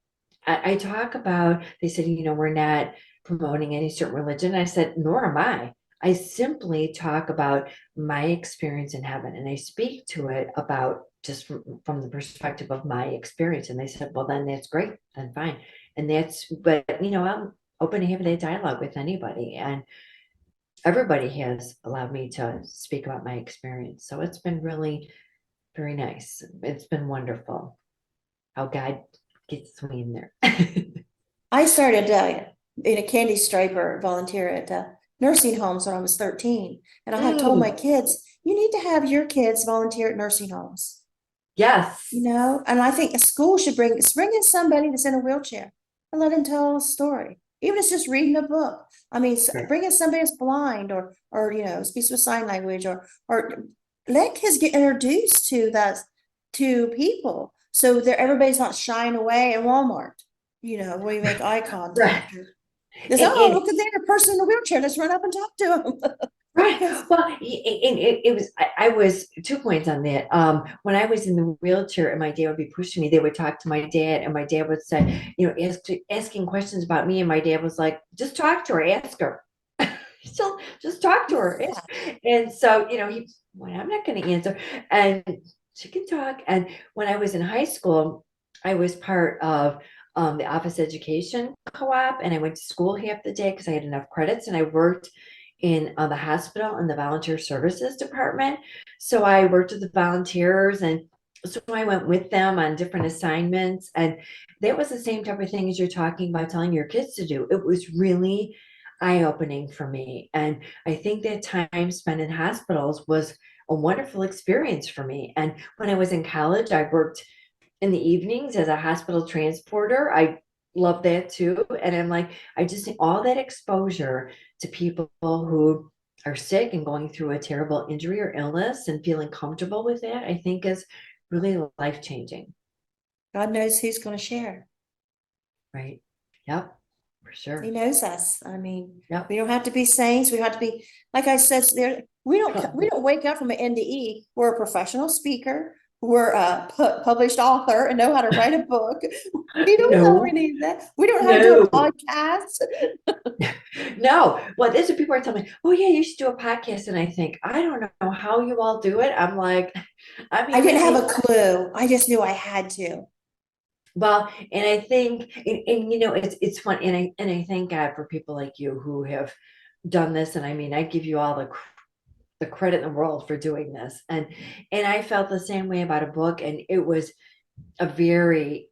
I talk about, they said, we're not promoting any certain religion. I said, nor am I. I simply talk about my experience in heaven, and I speak to it about just from the perspective of my experience. And they said, well, then that's great, then fine. But I'm open to having a dialogue with anybody. And everybody has allowed me to speak about my experience. So it's been really very nice. It's been wonderful how God gets me in there. I started in a candy striper volunteer at nursing homes when I was 13. And I had told my Ooh, kids, you need to have your kids volunteer at nursing homes, yes. and I think a school should bring in somebody that's in a wheelchair and let them tell a story. Even if it's just reading a book. I mean, Right. bring in somebody that's blind or speaks with sign language or let kids get introduced to that to people so that everybody's not shying away in Walmart, where you make eye Right. contact. There's, oh, And look at there, a person in a wheelchair. Let's run up and talk to him. right. Because Well, it was, I was 2 points on that. When I was in the wheelchair and my dad would be pushing me, they would talk to my dad, and my dad would say, asking questions about me. And my dad was like, just talk to her, ask her. So just talk to her. yeah, And so, well, I'm not going to answer. And she can talk. And when I was in high school, I was part of the office education co-op, and I went to school half the day because I had enough credits, and I worked in the hospital in the volunteer services department. So I worked with the volunteers, and so I went with them on different assignments, and that was the same type of thing as you're talking about telling your kids to do. It was really eye-opening for me. And I think that time spent in hospitals was a wonderful experience for me. And when I was in college, I worked in the evenings as a hospital transporter. I love that too. And I'm like, I just think all that exposure to people who are sick and going through a terrible injury or illness and feeling comfortable with that, I think is really life changing. God knows who's going to share. Right. Yep. For He sure. knows us. I mean, Yep. we don't have to be saints. We have to be, like I said, there, we don't wake up from an NDE. We're a professional speaker. We're a published author and know how to write a book. We don't know No, any of that. We don't have to do a no, podcast. no. Well, this is people are telling me, oh yeah, you should do a podcast. And I think, I don't know how you all do it. I'm like, I I mean, didn't we have make a clue. I just knew I had to. well, and I think, and you know, it's fun, and I thank God for people like you who have done this. And I mean, I give you all the credit in the world for doing this. And I felt the same way about a book, and it was a very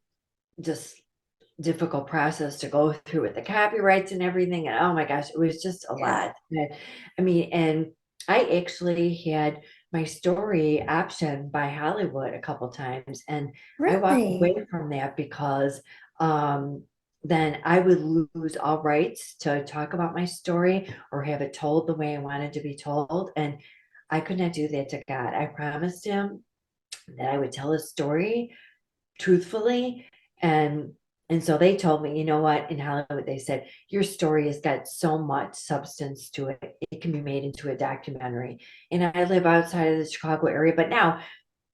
just difficult process to go through with the copyrights and everything. And oh my gosh, it was just a Yeah, lot. I mean, and I actually had my story optioned by Hollywood a couple times, and I walked away really. from that because um, then I would lose all rights to talk about my story or have it told the way I wanted to be told. And I could not do that to God. I promised him that I would tell his story truthfully. And and so they told me, you know what, in Hollywood, they said, your story has got so much substance to it. It can be made into a documentary. And I live outside of the Chicago area, but now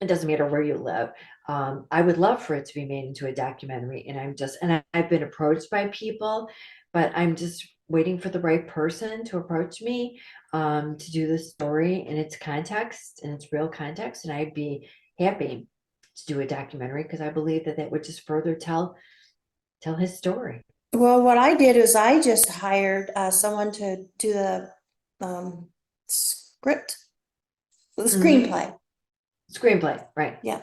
it doesn't matter where you live. I would love for it to be made into a documentary. And I've been approached by people, but I'm just waiting for the right person to approach me to do the story in its context, in its real context. And I'd be happy to do a documentary because I believe that that would just further tell his story. Well, what I did is I just hired someone to do the script, the Mhm. screenplay. Screenplay, right? Yeah.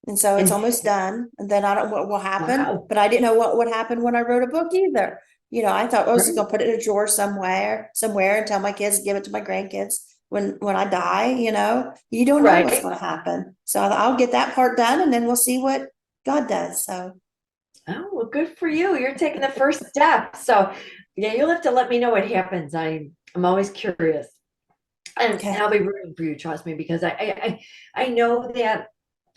And so it's And almost done. And then I don't know what will happen, wow, but I didn't know what would happen when I wrote a book either. I thought I was just right, gonna put it in a drawer somewhere and tell my kids, give it to my grandkids when I die. You don't know what's right. gonna happen. So I'll get that part done and then we'll see what God does. So Oh, well, good for you. You're taking the first step. So yeah, you'll have to let me know what happens. I'm always curious. And okay. I'll be rooting for you, trust me, because I know that,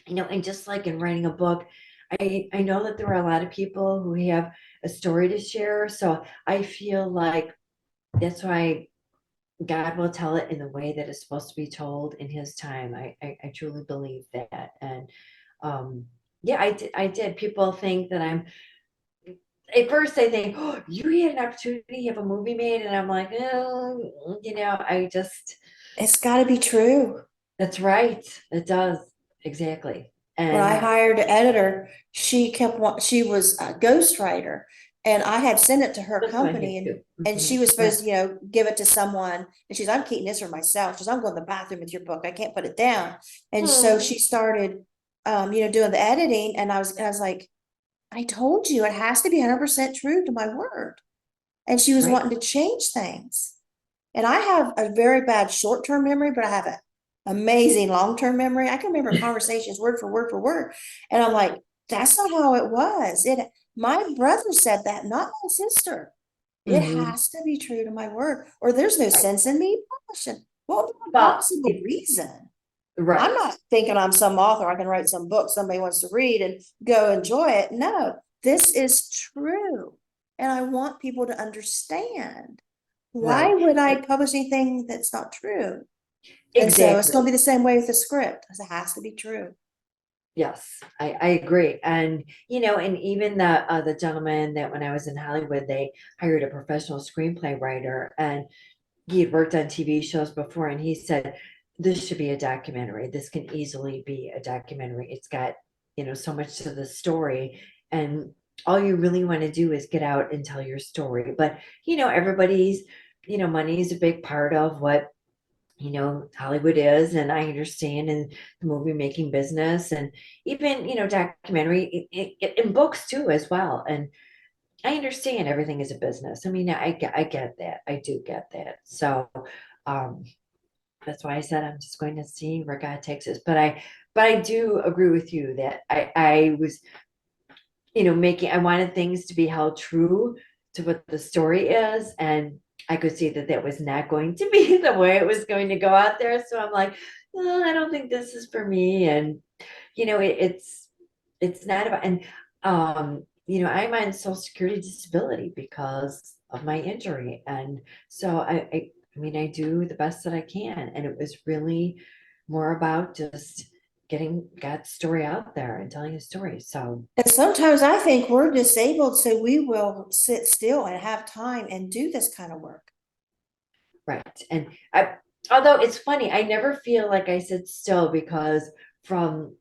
and just like in writing a book, I know that there are a lot of people who have a story to share. So I feel like that's why God will tell it in the way that it's supposed to be told in his time. I truly believe that. And um yeah, I did. People think that I'm at first they think, oh, you had an opportunity to have a movie made, and I'm like, oh, I just It's gotta be true. that's right. It does. Exactly. When I And hired an editor, she was a ghostwriter, and I had sent it to her that's what I company, had and too. she Mhm. was Yeah. supposed to, give it to someone. And she's, I'm keeping this for myself. She's, I'm going to the bathroom with your book. I can't put it down. And so Hmm. she started, doing the editing, and I was like, I told you it has to be 100% true to my word. And she was Right. wanting to change things. And I have a very bad short-term memory, but I have an amazing long-term memory. I can remember conversations word for word for word. And I'm like, that's not how it was. My brother said that, not my sister. It Mhm. has to be true to my word, or there's no Right. sense in me publishing. What would be a But possible reason? I'm right. not thinking I'm some author. I can write some book somebody wants to read and go enjoy it. No, this is true. And I want people to understand. Why Right. would I publish anything that's not true? And so it's going to Exactly. be the same way with the script, because it has to be true. Yes, I agree. And and even the gentleman that when I was in Hollywood, they hired a professional screenplay writer, and he had worked on TV shows before, and he said, this should be a documentary. This can easily be a documentary. It's got, so much to the story. And all you really want to do is get out and tell your story. But, everybody's, money is a big part of what Hollywood is, and I understand in the movie making business, and even, documentary in books too as well. And I understand everything is a business. I mean, I get that. I do get that. So, um, that's why I said I'm just going to see where God takes us. But I do agree with you that I was, I wanted things to be held true to what the story is. And I could see that that was not going to be the way it was going to go out there. So I'm like, "Oh, I don't think this is for me." And, it's not about, and, I'm on social security disability because of my injury. And so I mean, I do the best that I can. And it was really more about just getting God's story out there and telling his story. So, And sometimes I think we're disabled, so we will sit still and have time and do this kind of work. right. And although it's funny, I never feel like I sit still, because from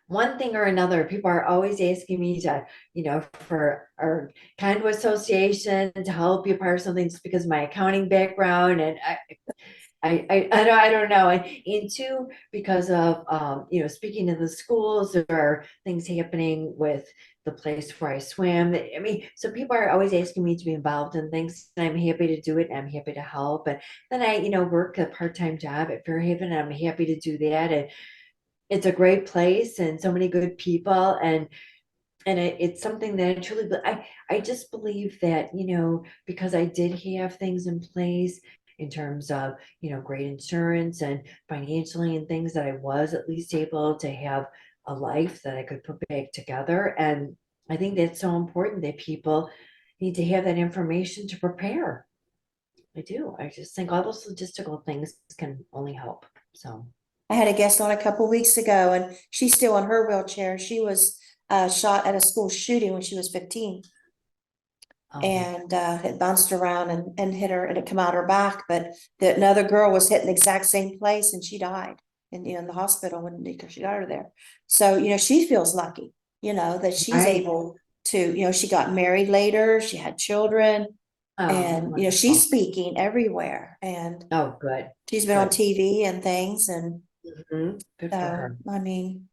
one thing or another, people are always asking me to, for our condo association to help be a part of something, just because of my accounting background. And I don't know. And two, because of, speaking in the schools, there are things happening with the place where I swim. I mean, so people are always asking me to be involved in things, and I'm happy to do it, and I'm happy to help. And then I, work a part-time job at Fairhaven, and I'm happy to do that. And it's a great place and so many good people. And it's something that I truly, but I just believe that, because I did have things in place in terms of, great insurance and financially and things, that I was at least able to have a life that I could put back together. And I think that's so important, that people need to have that information to prepare. I do. I just think all those logistical things can only help. So. I had a guest on a couple weeks ago, and she's still in her wheelchair. She was shot at a school shooting when she was 15, Oh, and it bounced around and hit her, and it come out her back. But another girl was hit in the exact same place, and she died in the hospital when she got her there. So she feels lucky, that she's right. able to. She got married later. She had children, Oh, and she's wonderful. speaking everywhere, and Oh, good, she's been on good. TV and things, and Good for so her. I mean.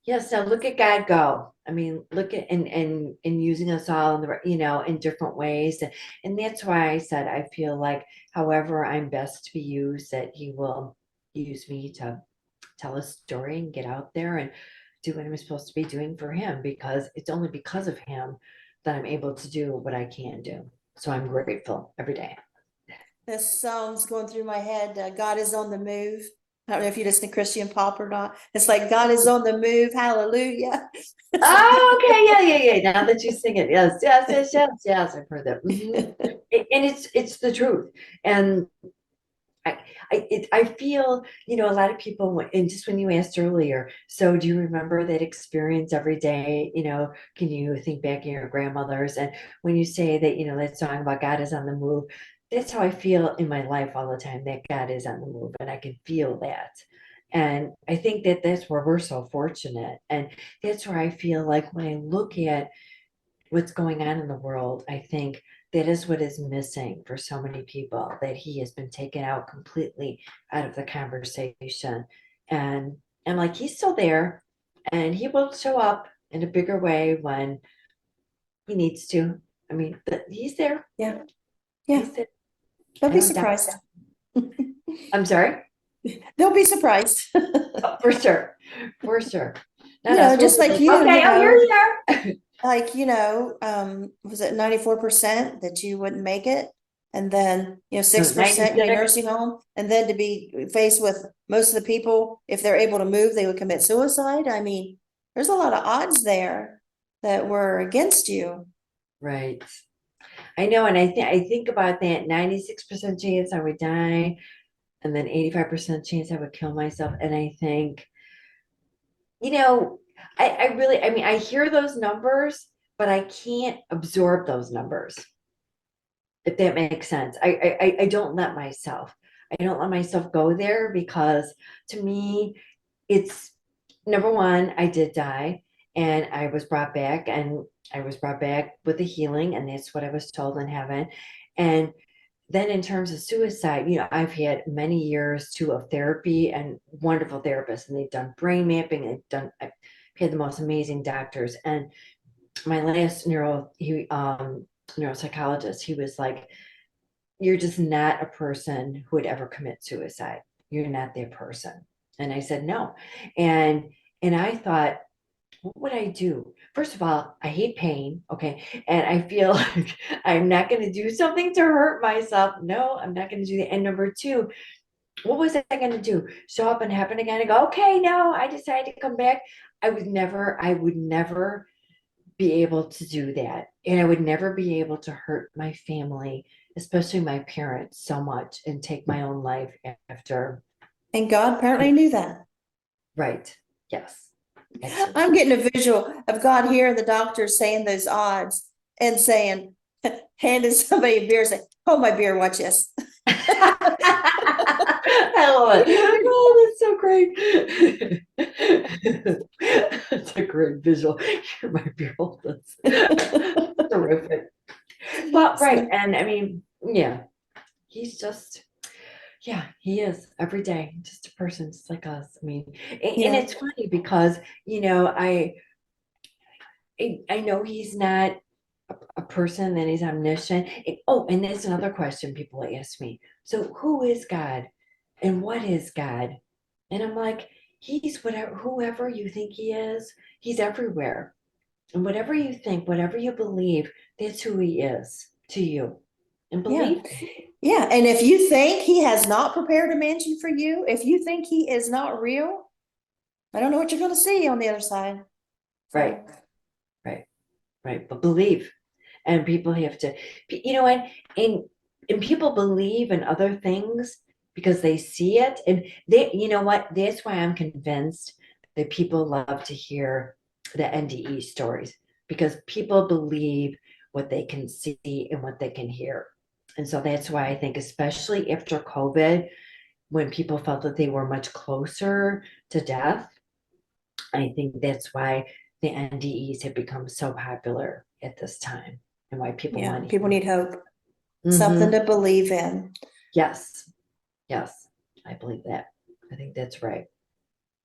Yes, now look at God go. I mean, look at and using us all in in different ways. And that's why I said I feel like however I'm best to be used, that he will use me to tell a story and get out there and do what I'm supposed to be doing for him, because it's only because of him that I'm able to do what I can do. So I'm grateful every day. This song's going through my head. God is on the move. I don't know if you listen to Christian pop or not. It's like God is on the move. Hallelujah. Oh, okay, yeah. Now that you sing it, yes. I've heard that. And it's the truth. And I feel, a lot of people, and just when you asked earlier, so do you remember that experience every day? Can you think back in your grandmothers, and when you say that, that song about God is on the move, that's how I feel in my life all the time, that God is on the move, and I can feel that. And I think that that's where we're so fortunate. And that's where I feel like when I look at what's going on in the world, I think that is what is missing for so many people, that he has been taken out completely out of the conversation. And I'm like, he's still there, and he will show up in a bigger way when he needs to. I mean, he's there. Yeah. Yeah. He's there. They'll I be don't doubt surprised. that. I'm sorry. They'll be surprised. Oh, for sure. For sure. Not us. We'll Just be like like, you, okay, oh, here you are. like, was it 94% that you wouldn't make it? And then, 6% in a 96. nursing home, and then to be faced with most of the people, if they're able to move, they would commit suicide. I mean, there's a lot of odds there that were against you. Right. I know, and I think about that 96% chance I would die, and then 85% chance I would kill myself. And I think, you know, I really, I mean, I hear those numbers, but I can't absorb those numbers, if that makes sense. I don't let myself. I don't let myself go there, because to me, it's number one, I did die, and I was brought back, and I was brought back with the healing, and that's what I was told in heaven. And then in terms of suicide, I've had many years too of therapy and wonderful therapists, and they've done brain mapping. I've had the most amazing doctors. And my last neuropsychologist, he was like, "You're just not a person who would ever commit suicide. You're not that person." And I said, "No." And I thought, what would I do? First of all, I hate pain. Okay. And I feel like I'm not going to do something to hurt myself. No, I'm not going to do that. And number two, what was I going to do? Show up and happen again and go, okay, no, I decided to come back. I would never be able to do that. And I would never be able to hurt my family, especially my parents, so much and take my own life after. And God apparently knew that. Right. Yes. I'm getting a visual of God hearing the doctor saying those odds and saying, handing somebody a beer, saying, "Hold my beer, watch this." I love it. Oh, that's so great. That's a great visual. You're my beautiful. That's terrific. But right, and I mean, yeah, he's just, yeah, he is every day, just a person just like us. I mean, and Yeah. it's funny because I know he's not a person that is omniscient. And there's another question people ask me. So who is God and what is God? And I'm like, he's whatever, whoever you think he is, he's everywhere. And whatever you think, whatever you believe, that's who he is to you. And Yeah. believe. Yeah. And if you think he has not prepared a mansion for you, if you think he is not real, I don't know what you're going to see on the other side. Right, right, right. But believe. And people have to, and people believe in other things because they see it. And that's why I'm convinced that people love to hear the NDE stories, because people believe what they can see and what they can hear. And so that's why I think, especially after COVID, when people felt that they were much closer to death, I think that's why the NDEs have become so popular at this time, and why people Yeah. want to People hear. need hope, something Mm-hmm. to believe in. Yes, yes, I believe that. I think that's right.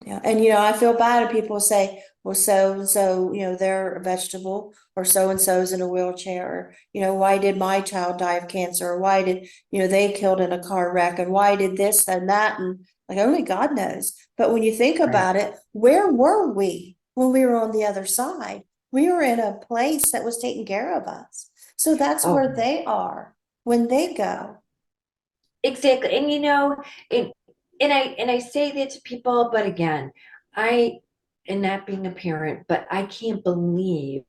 Yeah. And, I feel bad if people say, well, so and so, they're a vegetable, or so and so's in a wheelchair. Or, why did my child die of cancer? Or why did, they killed in a car wreck? And why did this and that? And like, only God knows. But when you think Right. about it, where were we when we were on the other side? We were in a place that was taking care of us. So that's Oh, where they are when they go. exactly. And I say that to people, but again, I and not being a parent, but I can't believe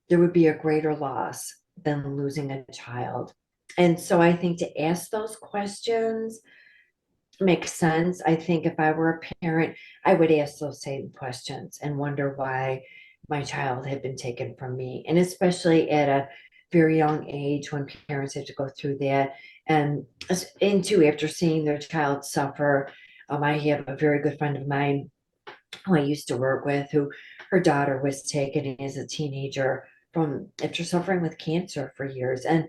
there would be a greater loss than losing a child. And so I think to ask those questions makes sense. I think if I were a parent, I would ask those same questions and wonder why my child had been taken from me. And especially at a very young age when parents have to go through that. And too, after seeing their child suffer, I have a very good friend of mine who I used to work with, who her daughter was taken as a teenager from after suffering with cancer for years. And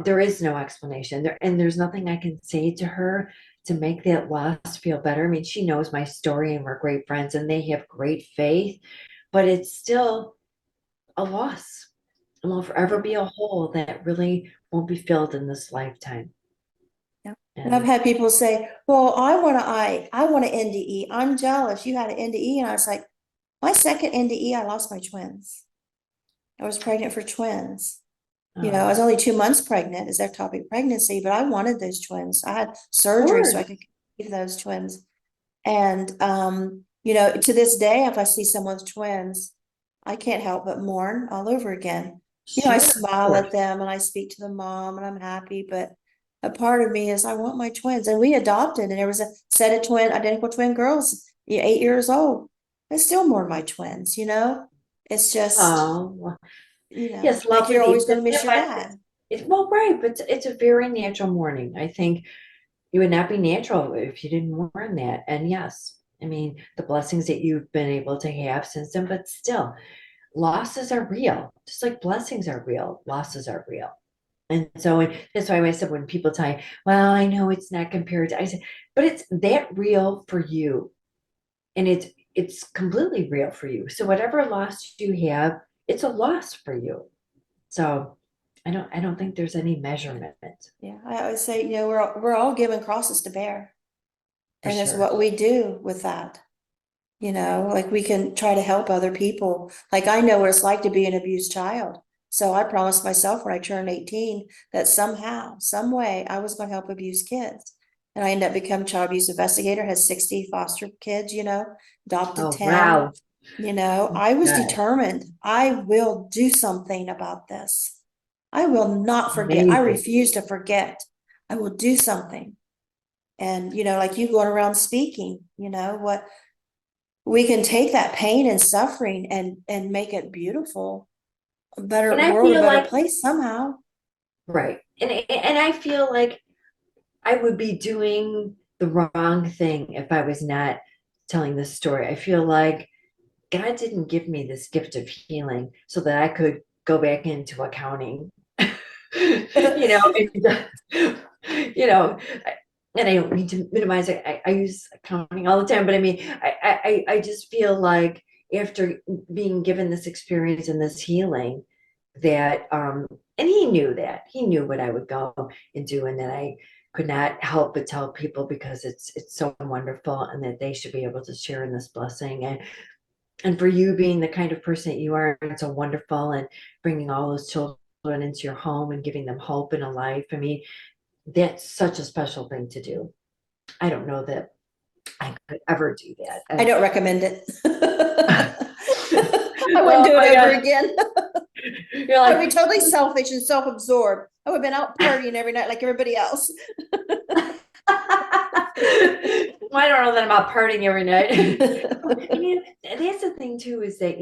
there is no explanation there, and there's nothing I can say to her to make that loss feel better. I mean, she knows my story and we're great friends and they have great faith, but it's still a loss. And will forever be a hole that really won't be filled in this lifetime. Yeah. And I've And had people say, well, I want an NDE. I'm jealous. You had an NDE. And I was like, my second NDE, I lost my twins. I was pregnant for twins. I was only 2 months pregnant as ectopic pregnancy, but I wanted those twins. I had surgery so I could keep those twins. And, to this day, if I see someone with twins, I can't help but mourn all over again. I sure, of smile at course. them and I speak to the mom and I'm happy, but a part of me is I want my twins. And we adopted, and there was a set of identical twin girls, 8 years old. I still mourn my twins. It's just, Oh, yes, like lovely you're always needs. going to miss your dad. It's well, right, but it's a very natural mourning. I think it would not be natural if you didn't mourn that. And yes, I mean, the blessings that you've been able to have since then, but still, losses are real. Just like blessings are real, losses are real. And so that's why I said when people tell you, well, I know it's not compared to, I said, but it's that real for you. And it's completely real for you. So whatever loss you have, it's a loss for you. So I don't think there's any measurement Yeah, I always say, we're all given crosses to bear. for And it's sure. what we do with that. Like we can try to help other people. Like I know what it's like to be an abused child. So I promised myself when I turned 18 that somehow, some way, I was going to help abused kids. And I ended up becoming a child abuse investigator, had 60 foster kids, adopted Oh, 10. wow. I was God, determined. I will do something about this. I will not forget. I amazing. refuse to forget. I will do something. And, like you going around speaking, what we can take that pain and suffering and make it beautiful, a And better I world, a feel better like, place somehow. right. And I feel like I would be doing the wrong thing if I was not telling this story. I feel like God didn't give me this gift of healing so that I could go back into accounting, and, you know, and I don't mean to minimize it. I use accounting all the time, but I mean, I just feel like after being given this experience and this healing that, and he knew what I would go and do, and that I could not help but tell people because it's so wonderful and that they should be able to share in this blessing. And for you being the kind of person that you are and so wonderful and bringing all those children into your home and giving them hope and a life. I mean, that's such a special thing to do. I don't know that I could ever do that. I And don't recommend it. I wouldn't oh do it my ever God. again. You're I would be like, totally selfish and self-absorbed. I would have been out partying every night like everybody else. well, I don't know that I'm out partying every night. I mean, that's the thing too, is that,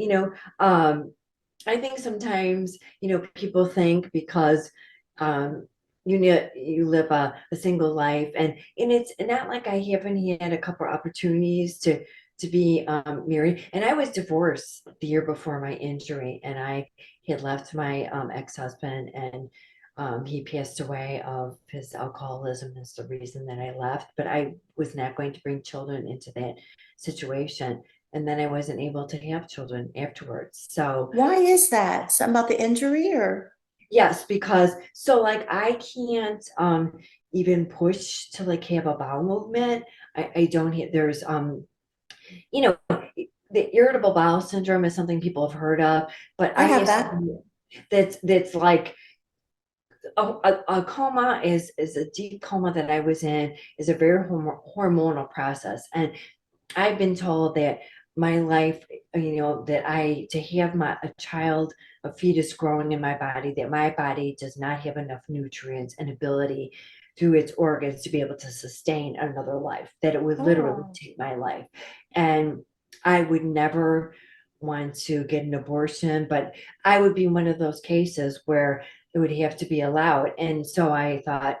I think sometimes, people think because you live a single life, and it's not like I haven't had a couple opportunities to be married. And I was divorced the year before my injury, and I had left my ex-husband, and he passed away of his alcoholism. Is the reason that I left, but I was not going to bring children into that situation. And then I wasn't able to have children afterwards. So Why is that? Something about the injury or? yes, because so like I can't even push to like have a bowel movement. I don't have there's you know the irritable bowel syndrome is something people have heard of, but I I have have that. something that's like a coma is a deep coma that I was in, is a very hormonal process. And I've been told that my life, that to have a child, a fetus growing in my body, that my body does not have enough nutrients and ability through its organs to be able to sustain another life, that it would literally Oh, take my life. And I would never want to get an abortion, but I would be one of those cases where it would have to be allowed. And so I thought,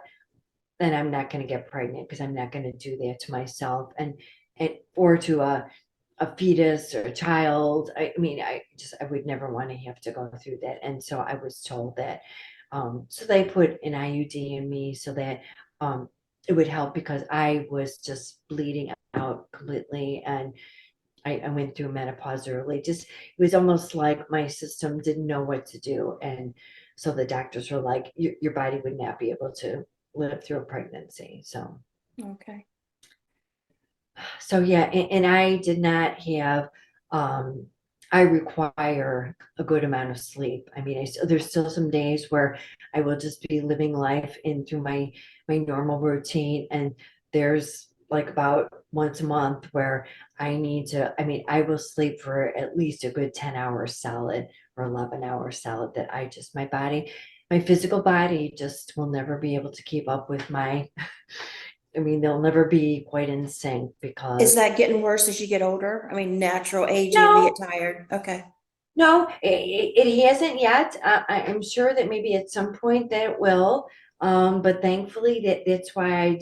then I'm not going to get pregnant because I'm not going to do that to myself and or to a fetus or a child. I mean, I would never want to have to go through that. And so I was told that, so they put an IUD in me so that it would help because I was just bleeding out completely. And I went through menopause early. Just, it was almost like my system didn't know what to do. And so the doctors were like, your body would not be able to live through a pregnancy. okay. So yeah, and I did not have, um, I require a good amount of sleep. I mean, there's still some days where I will just be living life in through my normal routine, and there's like about once a month where I need to. I mean, I will sleep for at least a good 10 hours solid or 11 hours solid. That my physical body just will never be able to keep up with my. I mean, they'll never be quite in sync Is because that getting worse as you get older? I mean, natural aging, we no, get tired. Okay. no, it hasn't yet. I'm sure that maybe at some point that it will. But thankfully that's why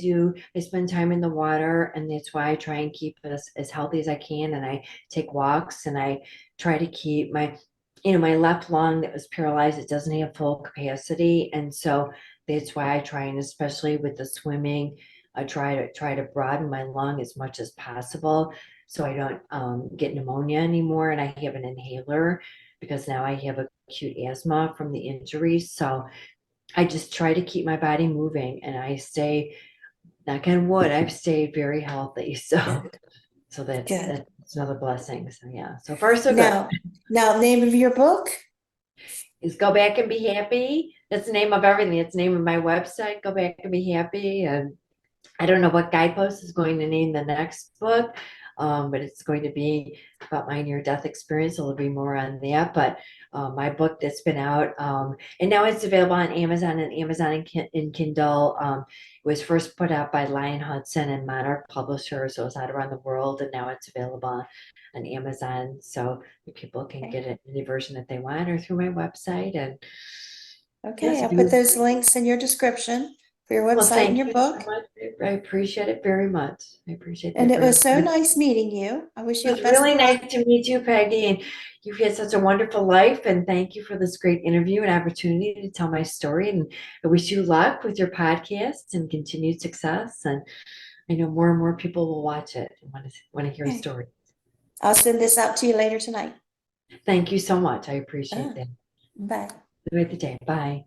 I spend time in the water, and that's why I try and keep as healthy as I can. And I take walks, and I try to keep my left lung that was paralyzed, it doesn't have full capacity. And so that's why I try, and especially with the swimming, I try to broaden my lung as much as possible so I don't get pneumonia anymore. And I have an inhaler because now I have acute asthma from the injuries. So I just try to keep my body moving, and I stay, knock on wood, I've stayed very healthy. So Good, so that's good. another blessing. So yeah, so far so good. Now, name of your book? Is Go Back and Be Happy. That's the name of everything. It's the name of my website, Go Back and Be Happy. And I don't know what guidepost is going to name the next book, but it's going to be about my near-death experience. So there'll be more on that. But my book that's been out, and now it's available on Amazon and Amazon in Kindle. It was first put out by Lion Hudson and Monarch Publishers, so it's out around the world, and now it's available on Amazon, so people can get it any version that they want or through my website. And Okay, yes, I'll put those links in your description for your well, website and thank your you so book. much. I appreciate it very much. I appreciate And that it very was so much. nice meeting you. I wish It you the was best really of luck. nice to meet you, Peggy, and you've had such a wonderful life. And thank you for this great interview and opportunity to tell my story. And I wish you luck with your podcast and continued success. And I know more and more people will watch it and want to hear a Okay. story. I'll send this out to you later tonight. Thank you so much. I appreciate that. Bye. Have a great day. Bye.